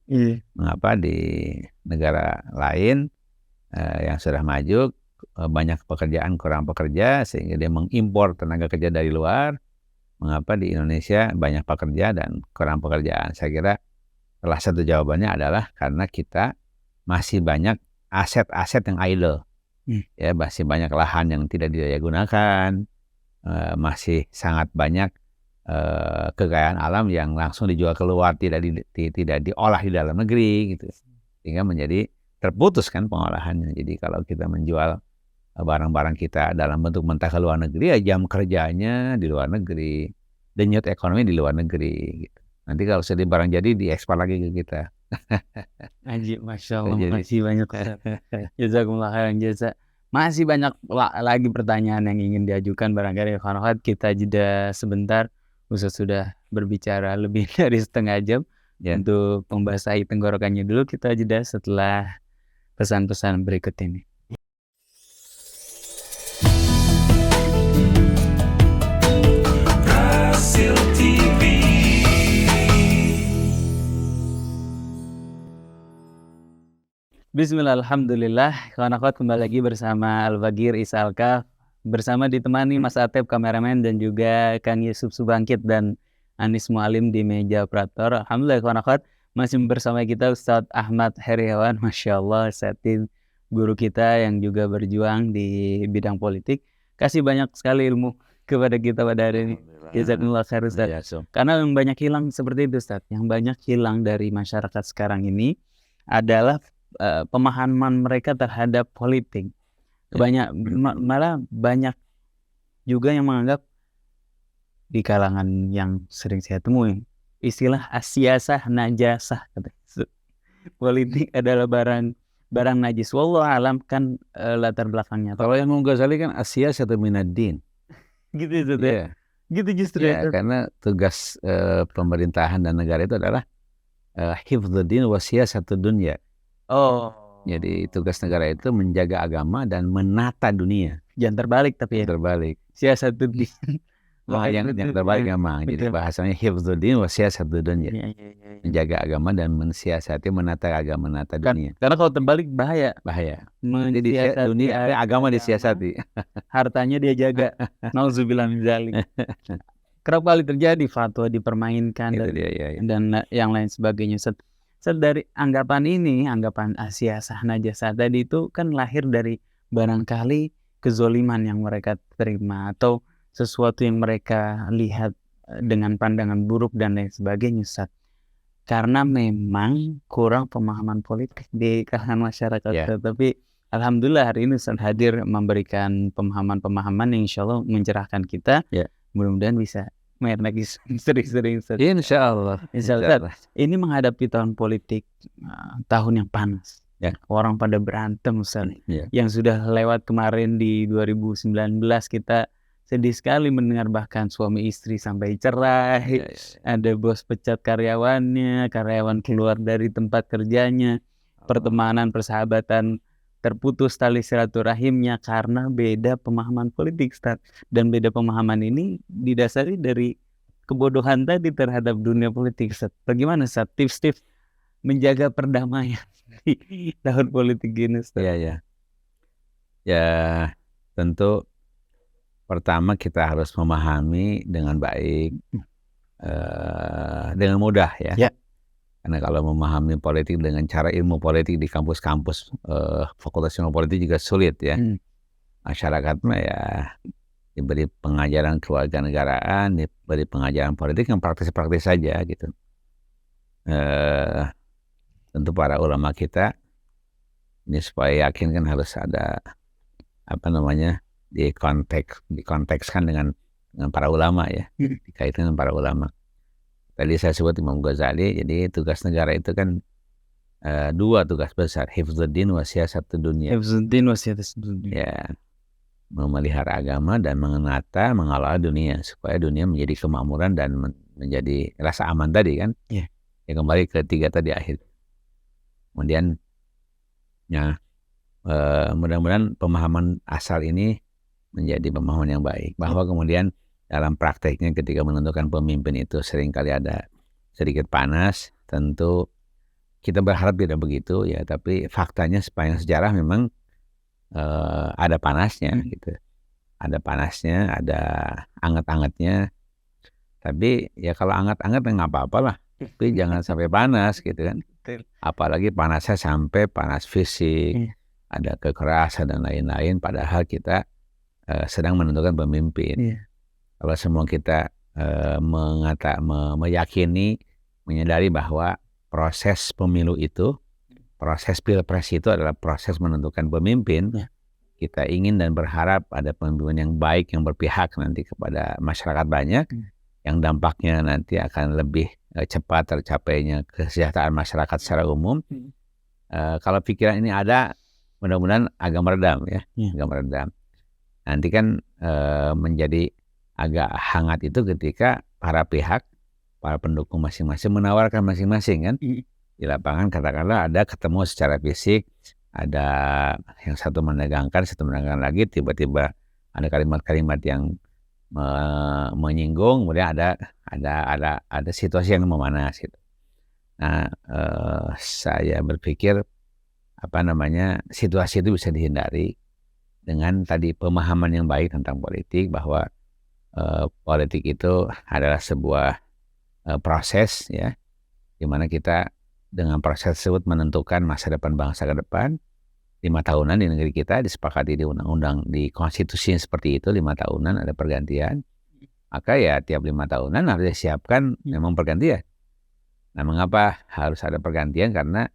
Mengapa di negara lain yang sudah maju banyak pekerjaan kurang pekerja sehingga dia mengimpor tenaga kerja dari luar? Mengapa di Indonesia banyak pekerja dan kurang pekerjaan? Saya kira salah satu jawabannya adalah karena kita masih banyak aset-aset yang idle. Ya, masih banyak lahan yang tidak didaya gunakan, masih sangat banyak kekayaan alam yang langsung dijual keluar, tidak diolah di dalam negeri gitu, sehingga menjadi terputus kan pengolahannya. Jadi kalau kita menjual barang-barang kita dalam bentuk mentah ke luar negeri, ya jam kerjanya di luar negeri, denyut ekonomi di luar negeri gitu. Nanti kalau sudah barang jadi diekspor lagi ke kita. Masya Allah, makasih banyak. Jazakumullah khairan jasa. Masih banyak lagi pertanyaan yang ingin diajukan, barangkali kita jeda sebentar. Ustaz sudah berbicara lebih dari setengah jam untuk membasahi tenggorokannya dulu. Kita jeda setelah pesan-pesan berikut ini. Bismillah, alhamdulillah. Kawan-kawan, kembali lagi bersama Al-Fagir Isalkaf, bersama ditemani Mas Atep kameramen dan juga Kang Yusuf Subangkit dan Anis Mualim di meja operator. Alhamdulillah kawan-kawan, masih bersama kita Ustadz Ahmad Heriawan. Masya Allah, Ustadz guru kita yang juga berjuang di bidang politik, kasih banyak sekali ilmu kepada kita pada hari ini. Jazakumullah khair Ustadz. Karena yang banyak hilang seperti itu Ustadz, yang banyak hilang dari masyarakat sekarang ini adalah pemahaman mereka terhadap politik. Malah banyak juga yang menganggap, di kalangan yang sering saya temui, istilah asyasah najasah, politik adalah barang najis. Wallahu alam kan latar belakangnya. Kalau yang Ghazali kan asyasatu minaddin. Gitu itu ya. Gitu justru ya, karena tugas pemerintahan dan negara itu adalah hifdzuddin wa siyasatud dunya. Jadi tugas negara itu menjaga agama dan menata dunia. Jangan terbalik tapi ya. Terbalik. Siyasaduddin. Yang terbalik memang. Jadi bahasanya hifdzuddin wa siyasatud dunya. Menjaga agama dan mensiasati, menata agama, menata dunia. Karena kalau terbalik bahaya. Jadi dunia agama disiasati. Hartanya dia jaga. Nauzubillah min dzalik. Kerap kali terjadi fatwa dipermainkan dan yang lain sebagainya. Dari anggapan ini, anggapan asyasah najasah tadi itu kan lahir dari barangkali kezoliman yang mereka terima atau sesuatu yang mereka lihat dengan pandangan buruk dan lain sebagainya Ustaz. Karena memang kurang pemahaman politik di kalangan masyarakat. Tapi alhamdulillah hari ini Ustaz hadir memberikan pemahaman-pemahaman yang insya Allah mencerahkan kita. Mudah-mudahan bisa main lagi sering-sering. Insya Allah. Ini menghadapi tahun politik, tahun yang panas. Orang pada berantem Ustaz. Yang sudah lewat kemarin di 2019 kita sedih sekali mendengar bahkan suami istri sampai cerai. Ada bos pecat karyawannya, karyawan keluar dari tempat kerjanya, pertemanan, persahabatan terputus tali silaturahimnya karena beda pemahaman politik Ustaz. Dan beda pemahaman ini didasari dari kebodohan tadi terhadap dunia politik Ustaz. Bagaimana Ustaz tips-tips menjaga perdamaian di tahun politik ini Ustaz? Ya tentu pertama kita harus memahami dengan baik, dengan mudah ya. Karena kalau memahami politik dengan cara ilmu politik di kampus-kampus fakultas ilmu politik juga sulit ya. Masyarakat mah ya diberi pengajaran kewarganegaraan, diberi pengajaran politik yang praktis-praktis saja gitu. tentu para ulama kita ini supaya yakin kan harus ada dikontekskan dengan para ulama ya, dikaitkan dengan para ulama. Tadi saya sebut Imam Ghazali, jadi tugas negara itu kan dua tugas besar, hifdzuddin wa siyasatud dunya. Hifdzuddin wa siyasatud dunya. Ya, memelihara agama dan mengelola dunia supaya dunia menjadi kemakmuran dan menjadi rasa aman tadi kan. Yeah. Ya kembali ke tiga tadi akhir. Kemudian ya mudah-mudahan pemahaman asal ini menjadi pemahaman yang baik, bahwa kemudian dalam prakteknya ketika menentukan pemimpin itu seringkali ada sedikit panas. Tentu kita berharap tidak begitu ya, tapi faktanya sepanjang sejarah memang ada panasnya gitu. Ada panasnya, ada anget-angetnya. Tapi ya kalau anget-anget nggak apa-apa lah, tapi jangan sampai panas gitu kan. Apalagi panasnya sampai panas fisik, ada kekerasan dan lain-lain, padahal kita sedang menentukan pemimpin. Kalau semua kita meyakini, menyadari bahwa proses pemilu itu, proses pilpres itu adalah proses menentukan pemimpin, kita ingin dan berharap ada pemimpin yang baik, yang berpihak nanti kepada masyarakat banyak, yang dampaknya nanti akan lebih cepat tercapainya kesejahteraan masyarakat secara umum. Kalau pikiran ini ada, mudah-mudahan agak meredam ya, agak meredam. Nanti kan menjadi agak hangat itu ketika para pihak, para pendukung masing-masing menawarkan masing-masing kan. Di lapangan katakanlah ada ketemu secara fisik, ada yang satu menegangkan, satu menegangkan lagi, tiba-tiba ada kalimat-kalimat yang menyinggung, kemudian ada situasi yang memanas gitu. Nah, saya berpikir situasi itu bisa dihindari dengan tadi pemahaman yang baik tentang politik, bahwa politik itu adalah sebuah proses ya, di mana kita dengan proses tersebut menentukan masa depan bangsa ke depan. 5 tahunan di negeri kita disepakati di undang-undang, di konstitusi seperti itu, 5 tahunan ada pergantian. Maka ya tiap 5 tahunan harus disiapkan memang pergantian. Nah, mengapa harus ada pergantian? Karena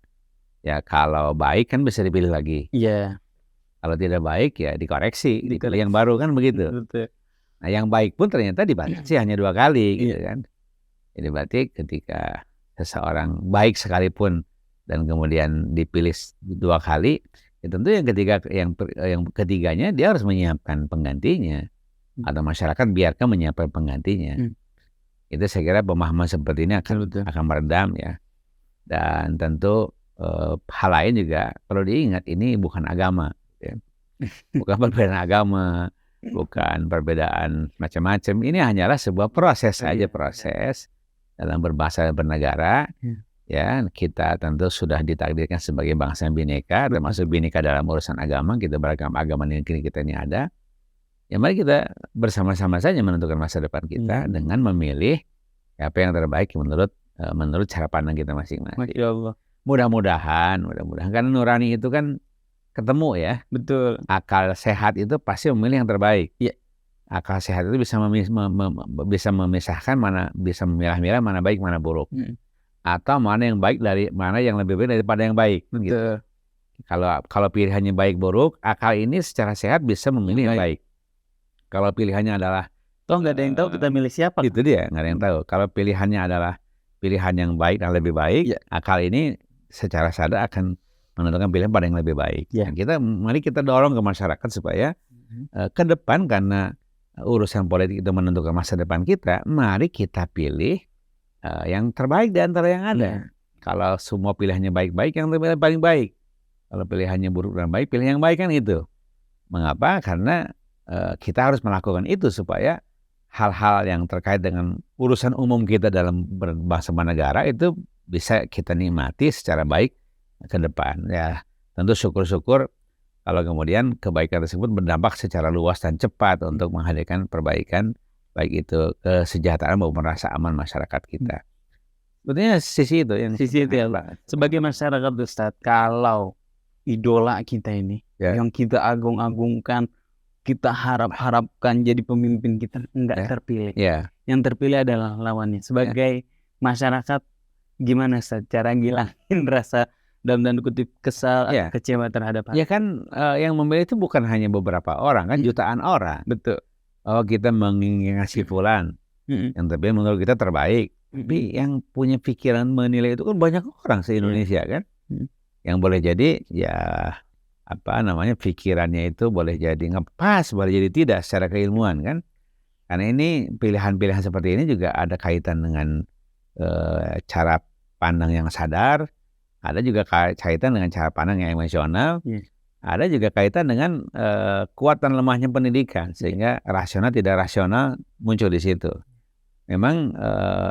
ya kalau baik kan bisa dipilih lagi. Iya. Kalau tidak baik ya dikoreksi, dipilih yang baru kan begitu. Betul. Nah, yang baik pun ternyata dibatasi hanya 2 kali gitu kan. Jadi berarti ketika seseorang baik sekalipun dan kemudian dipilih 2 kali, ya tentu yang ketiganya dia harus menyiapkan penggantinya, atau masyarakat biarkan menyiapkan penggantinya. Itu saya kira pemahaman seperti ini akan meredam ya. Dan tentu hal lain juga perlu diingat, ini bukan agama ya. Bukan perbedaan agama, bukan perbedaan macam-macam. Ini hanyalah sebuah proses saja, proses dalam berbangsa dan bernegara. Ya, kita tentu sudah ditakdirkan sebagai bangsa yang bineka, termasuk bineka dalam urusan agama. Kita beragam agama yang kita ini ada. Ya, mari kita bersama-sama saja menentukan masa depan kita dengan memilih apa yang terbaik menurut cara pandang kita masing-masing. Masya Allah. Mudah-mudahan karena nurani itu kan ketemu ya. Betul. Akal sehat itu pasti memilih yang terbaik. Iya. Akal sehat itu bisa memisahkan mana, bisa memilah-milah mana baik mana buruk. Atau mana yang baik dari mana yang lebih baik daripada yang baik. Betul. Gitu. Kalau pilihannya baik buruk, akal ini secara sehat bisa memilih yang baik. Kalau pilihannya adalah toh nggak ada yang tahu kita milih siapa. Itu dia, nggak ada yang tahu. Kalau pilihannya adalah pilihan yang baik dan lebih baik, akal ini secara sadar akan menentukan pilihan pada yang lebih baik. Dan mari kita dorong ke masyarakat supaya ke depan, karena urusan politik itu menentukan masa depan kita, mari kita pilih yang terbaik di antara yang ada. Kalau semua pilihannya baik-baik, yang paling baik. Kalau pilihannya buruk dan baik, pilih yang baik kan itu. Mengapa? Karena kita harus melakukan itu supaya hal-hal yang terkait dengan urusan umum kita dalam berbangsa bernegara itu bisa kita nikmati secara baik ke depan. Ya, tentu syukur-syukur kalau kemudian kebaikan tersebut berdampak secara luas dan cepat untuk menghadirkan perbaikan, baik itu kesejahteraan maupun rasa aman masyarakat kita. Sebetulnya sisi itu yang ya, sebagai masyarakat Ustaz, kalau idola kita ini yang kita agung-agungkan, kita harap-harapkan jadi pemimpin kita enggak terpilih. Yang terpilih adalah lawannya. Sebagai masyarakat, gimana cara ngilangin rasa dalam tanda kutip kesal Iya. atau kecewa terhadap hal? Ya kan yang memilih itu bukan hanya beberapa orang kan, jutaan orang. Betul. Oh kita menginginkan fulan yang tapi menurut kita terbaik. Tapi yang punya pikiran menilai itu kan banyak orang se-Indonesia kan. Yang boleh jadi ya apa namanya pikirannya itu boleh jadi ngepas, boleh jadi tidak secara keilmuan kan. Karena ini pilihan-pilihan seperti ini juga ada kaitan dengan cara pandang yang sadar, ada juga kaitan dengan cara pandang yang emosional, ada juga kaitan dengan kuat dan lemahnya pendidikan sehingga rasional tidak rasional muncul di situ. Memang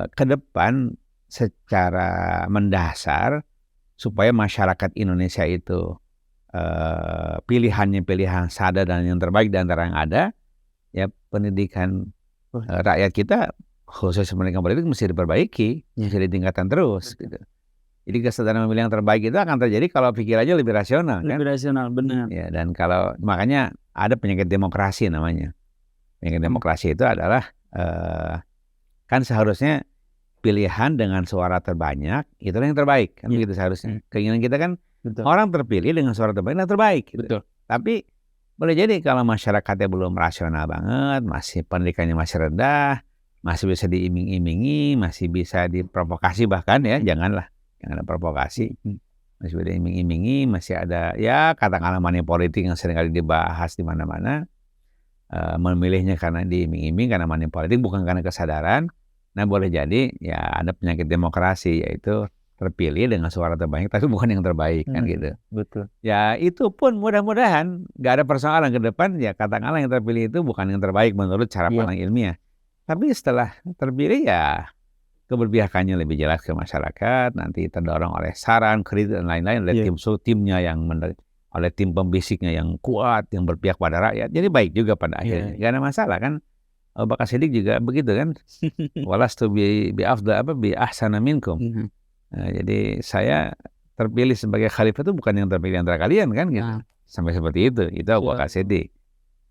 ke depan secara mendasar supaya masyarakat Indonesia itu pilihannya pilihan sadar dan yang terbaik di antara yang ada, ya pendidikan rakyat kita khusus pendidikan politik mesti diperbaiki, mesti ditingkatkan terus gitu. Jadi kesadaran memilih yang terbaik itu akan terjadi kalau pikirannya lebih rasional kan? Lebih rasional, benar. Ya, dan kalau makanya ada penyakit demokrasi namanya. Penyakit demokrasi itu adalah kan seharusnya pilihan dengan suara terbanyak itulah yang terbaik kan begitu seharusnya. Keinginan kita kan orang terpilih dengan suara terbanyak yang terbaik gitu. Betul. Tapi boleh jadi kalau masyarakatnya belum rasional banget, masih pendidikannya masih rendah, masih bisa diiming-imingi, masih bisa diprovokasi bahkan ya, jangan ada provokasi. Masih bisa diiming-imingi, masih ada ya katakanlah money politik yang seringkali dibahas di mana-mana. Memilihnya karena diiming-iming, karena money politik bukan karena kesadaran. Nah boleh jadi ya ada penyakit demokrasi yaitu terpilih dengan suara terbanyak tapi bukan yang terbaik kan gitu. Betul. Ya itu pun mudah-mudahan nggak ada persoalan ke depan ya katakanlah yang terpilih itu bukan yang terbaik menurut cara pandang ilmiah. Tapi setelah terpilih ya keberpihakannya lebih jelas ke masyarakat, nanti terdorong oleh saran, kritik dan lain-lain oleh timnya yang oleh tim pembisiknya yang kuat yang berpihak pada rakyat. Jadi baik juga pada akhirnya. Nggak ada masalah kan. Abu Bakar Siddiq juga begitu kan. Walastu bi ahsana minkum. Nah, jadi saya terpilih sebagai khalifah itu bukan yang terpilih antara kalian kan gitu. Sampai seperti itu Abu Bakar Siddiq.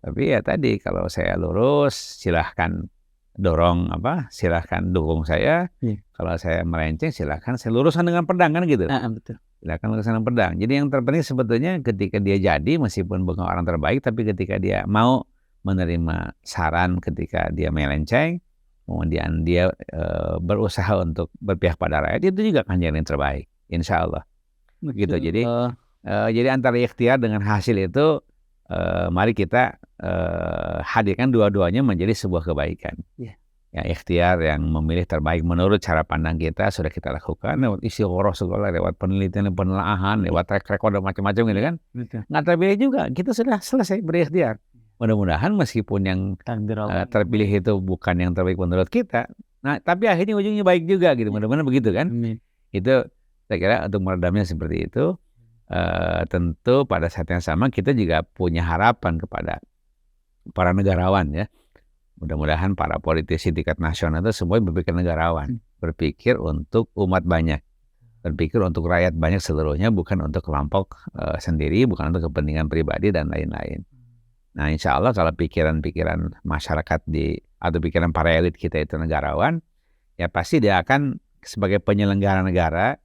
Tapi ya tadi kalau saya lurus silahkan dorong silahkan dukung saya. Kalau saya melenceng silahkan saya luruskan dengan pedang kan gitu. Betul. Silahkan luruskan dengan pedang. Jadi yang terpenting sebetulnya ketika dia jadi meskipun bukan orang terbaik tapi ketika dia mau menerima saran ketika dia melenceng, kemudian dia berusaha untuk berpihak pada rakyat, itu juga akan jadi yang terbaik, insya Allah. Gitu. Jadi antara ikhtiar dengan hasil itu, mari kita hadirkan dua-duanya menjadi sebuah kebaikan. Ya, ikhtiar yang memilih terbaik menurut cara pandang kita sudah kita lakukan lewat istiqoroh segala, lewat penelitian, penelaahan, lewat track record dan macam-macam gitu kan. Nggak terpilih juga, kita sudah selesai berikhtiar. Mudah-mudahan meskipun yang terpilih itu bukan yang terbaik menurut kita, nah tapi akhirnya ujungnya baik juga gitu. Mudah-mudahan begitu kan. Itu saya kira untuk meredamnya seperti itu. Tentu pada saat yang sama kita juga punya harapan kepada para negarawan ya. Mudah-mudahan para politisi tingkat nasional itu semua berpikir negarawan, berpikir untuk umat banyak, berpikir untuk rakyat banyak seluruhnya, bukan untuk kelompok sendiri, bukan untuk kepentingan pribadi dan lain-lain. Nah insya Allah kalau pikiran-pikiran masyarakat atau pikiran para elit kita itu negarawan, ya pasti dia akan sebagai penyelenggara negara,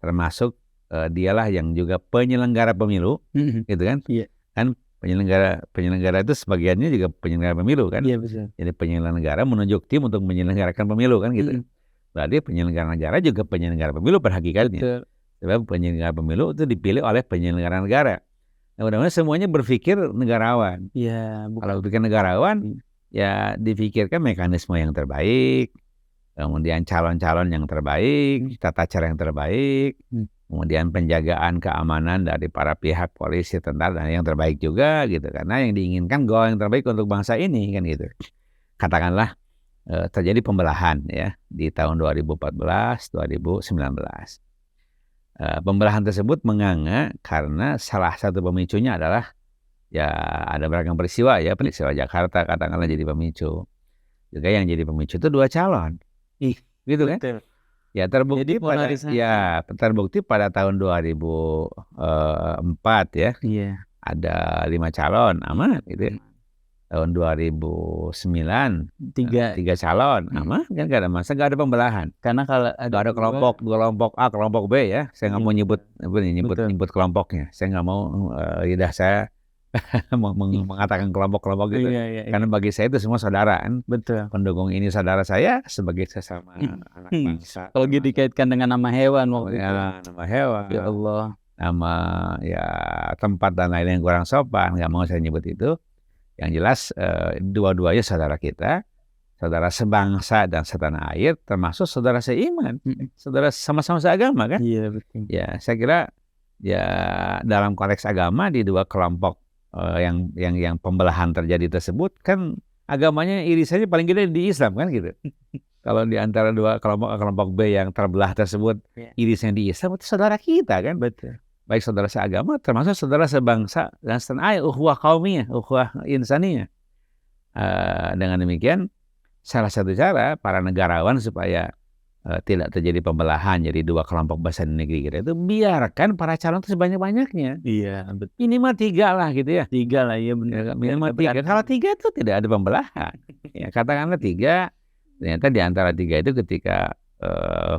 termasuk dialah yang juga penyelenggara pemilu, gitu kan? Kan penyelenggara itu sebagiannya juga penyelenggara pemilu kan? Jadi penyelenggara negara menunjuk tim untuk menyelenggarakan pemilu kan gitu. Berarti penyelenggara negara juga penyelenggara pemilu pada hakikatnya. Sebab penyelenggara pemilu itu dipilih oleh penyelenggara negara. Nah, mudah-mudahan semuanya berpikir negarawan. Kalau berpikir negarawan, ya dipikirkan mekanisme yang terbaik, kemudian calon-calon yang terbaik, tata cara yang terbaik, kemudian penjagaan keamanan dari para pihak polisi, tentara dan yang terbaik juga gitu. Karena yang diinginkan goal yang terbaik untuk bangsa ini kan gitu. Katakanlah terjadi pembelahan ya di tahun 2014, 2019. Pembelahan tersebut menganga karena salah satu pemicunya adalah ya ada beragam peristiwa ya, peristiwa Jakarta katakanlah jadi pemicu. Juga yang jadi pemicu itu 2 calon. Gitu kan? Ya terbukti pada tahun 2004 ya. Ada 5 calon aman gitu ya. tahun 2009 Tiga. 3 calon, aman kan nggak ada masalah, nggak ada pembelahan. Karena kalau Nggak ada kelompok A, kelompok B ya. Saya nggak mau nyebut kelompoknya. Saya nggak mau lidah saya mengatakan kelompok-kelompok gitu. Iya. Karena bagi saya itu semua saudara kan. Betul. Pendukung ini saudara saya sebagai sesama anak bangsa. Kalau dikaitkan dengan nama hewan waktu itu. Nama hewan, Ya Allah. nama ya tempat dan lain-lain yang kurang sopan, nggak mau saya nyebut itu. Yang jelas dua-duanya saudara kita, saudara sebangsa dan setanah air, termasuk saudara seiman, saudara sama-sama seagama kan? Iya betul. Ya saya kira ya dalam konteks agama di dua kelompok yang pembelahan terjadi tersebut kan agamanya irisannya paling gede di Islam kan gitu. Kalau di antara dua kelompok B yang terbelah tersebut irisannya di Islam, itu saudara kita kan. Betul. Baik saudara seagama termasuk saudara sebangsa dan setanah air, ukhuwah qaumiyah, ukhuwah insaniyah. Dengan demikian salah satu cara para negarawan supaya tidak terjadi pembelahan jadi dua kelompok besar di negeri kita itu biarkan para calon itu sebanyak-banyaknya. Iya betul. Minimal 3 lah gitu ya. 3 lah ya benar. Minimal 3. Kalau 3 itu tidak ada pembelahan. Ya katakanlah 3. Ternyata di antara 3 itu ketika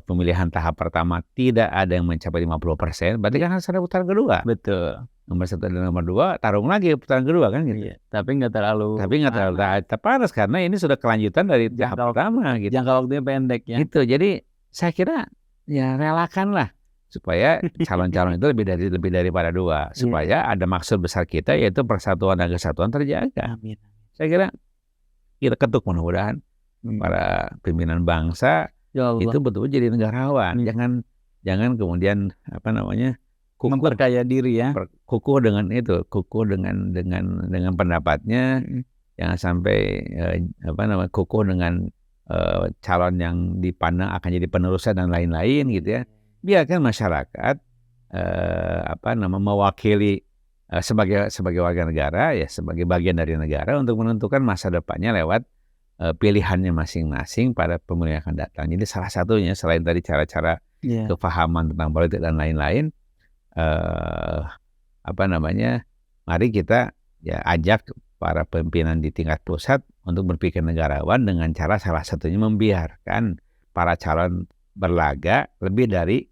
pemilihan tahap pertama tidak ada yang mencapai 50%, berarti kan harus ada putaran kedua. Betul. Nomor 1 dan nomor 2 tarung lagi putaran kedua kan gitu. Iya. Tapi nggak terlalu panas karena ini sudah kelanjutan dari tahap pertama gitu. Jangka waktunya pendek ya. Gitu. Jadi saya kira ya relakanlah supaya calon-calon itu lebih daripada 2 supaya ada maksud besar kita yaitu persatuan dan kesatuan terjaga. Amin. Saya kira kita ketuk mudah-mudahan para pimpinan bangsa itu betul-betul jadi negarawan. Jangan kemudian memperkaya diri ya. Kukuh dengan pendapatnya. Jangan sampai kukuh dengan calon yang dipandang akan jadi penerusnya dan lain-lain gitu ya. Biarkan masyarakat mewakili sebagai warga negara ya, sebagai bagian dari negara untuk menentukan masa depannya lewat pilihannya masing-masing pada pemilu yang akan datang. Jadi salah satunya selain tadi cara-cara kefahaman tentang politik dan lain-lain, mari kita ya ajak para pimpinan di tingkat pusat untuk berpikir negarawan dengan cara salah satunya membiarkan para calon berlaga lebih dari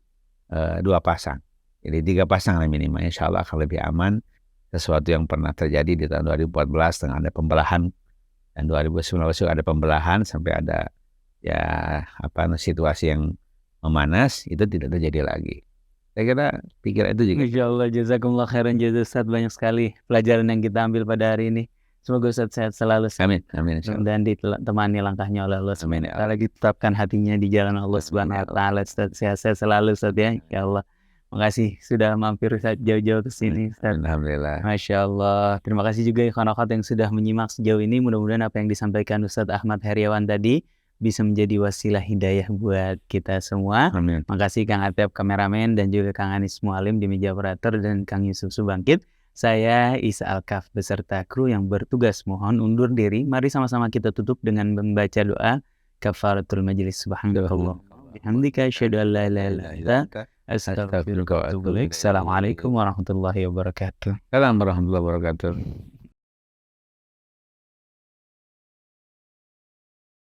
2 pasang. Jadi 3 pasang lah minimal, insya Allah akan lebih aman. Sesuatu yang pernah terjadi di tahun 2014 dengan ada pembelahan dan 2019 juga ada pembelahan sampai ada situasi yang memanas, itu tidak terjadi lagi. Saya pikir itu juga. Insyaallah, jazakumullah khairan jazaa Ustaz, banyak sekali pelajaran yang kita ambil pada hari ini. Semoga Ustaz sehat selalu. Amin. Dan ditemani langkahnya oleh Allah Amin. Kita lagi tetapkan hatinya di jalan Allah Subhanahu wa taala. Ustaz sehat selalu Ustaz ya. Ya Allah. Makasih sudah mampir Ustaz jauh-jauh ke sini Ustaz. Alhamdulillah. Masya Allah. Terima kasih juga ikhwan akhwat yang sudah menyimak sejauh ini. Mudah-mudahan apa yang disampaikan Ustaz Ahmad Heriawan tadi bisa menjadi wasilah hidayah buat kita semua. Amin. Makasih Kang Atep kameramen dan juga Kang Anis Mualim di meja operator dan Kang Yusuf Subangkit. Saya Isa Alkaf beserta kru yang bertugas mohon undur diri. Mari sama-sama kita tutup dengan membaca doa kafaratul majlis. Subhanallah. Bihamdika asyhadu an la ilaha illa anta astaghfiruka wa atubu ilaik. Assalamualaikum warahmatullahi wabarakatuh. Assalamualaikum warahmatullahi wabarakatuh.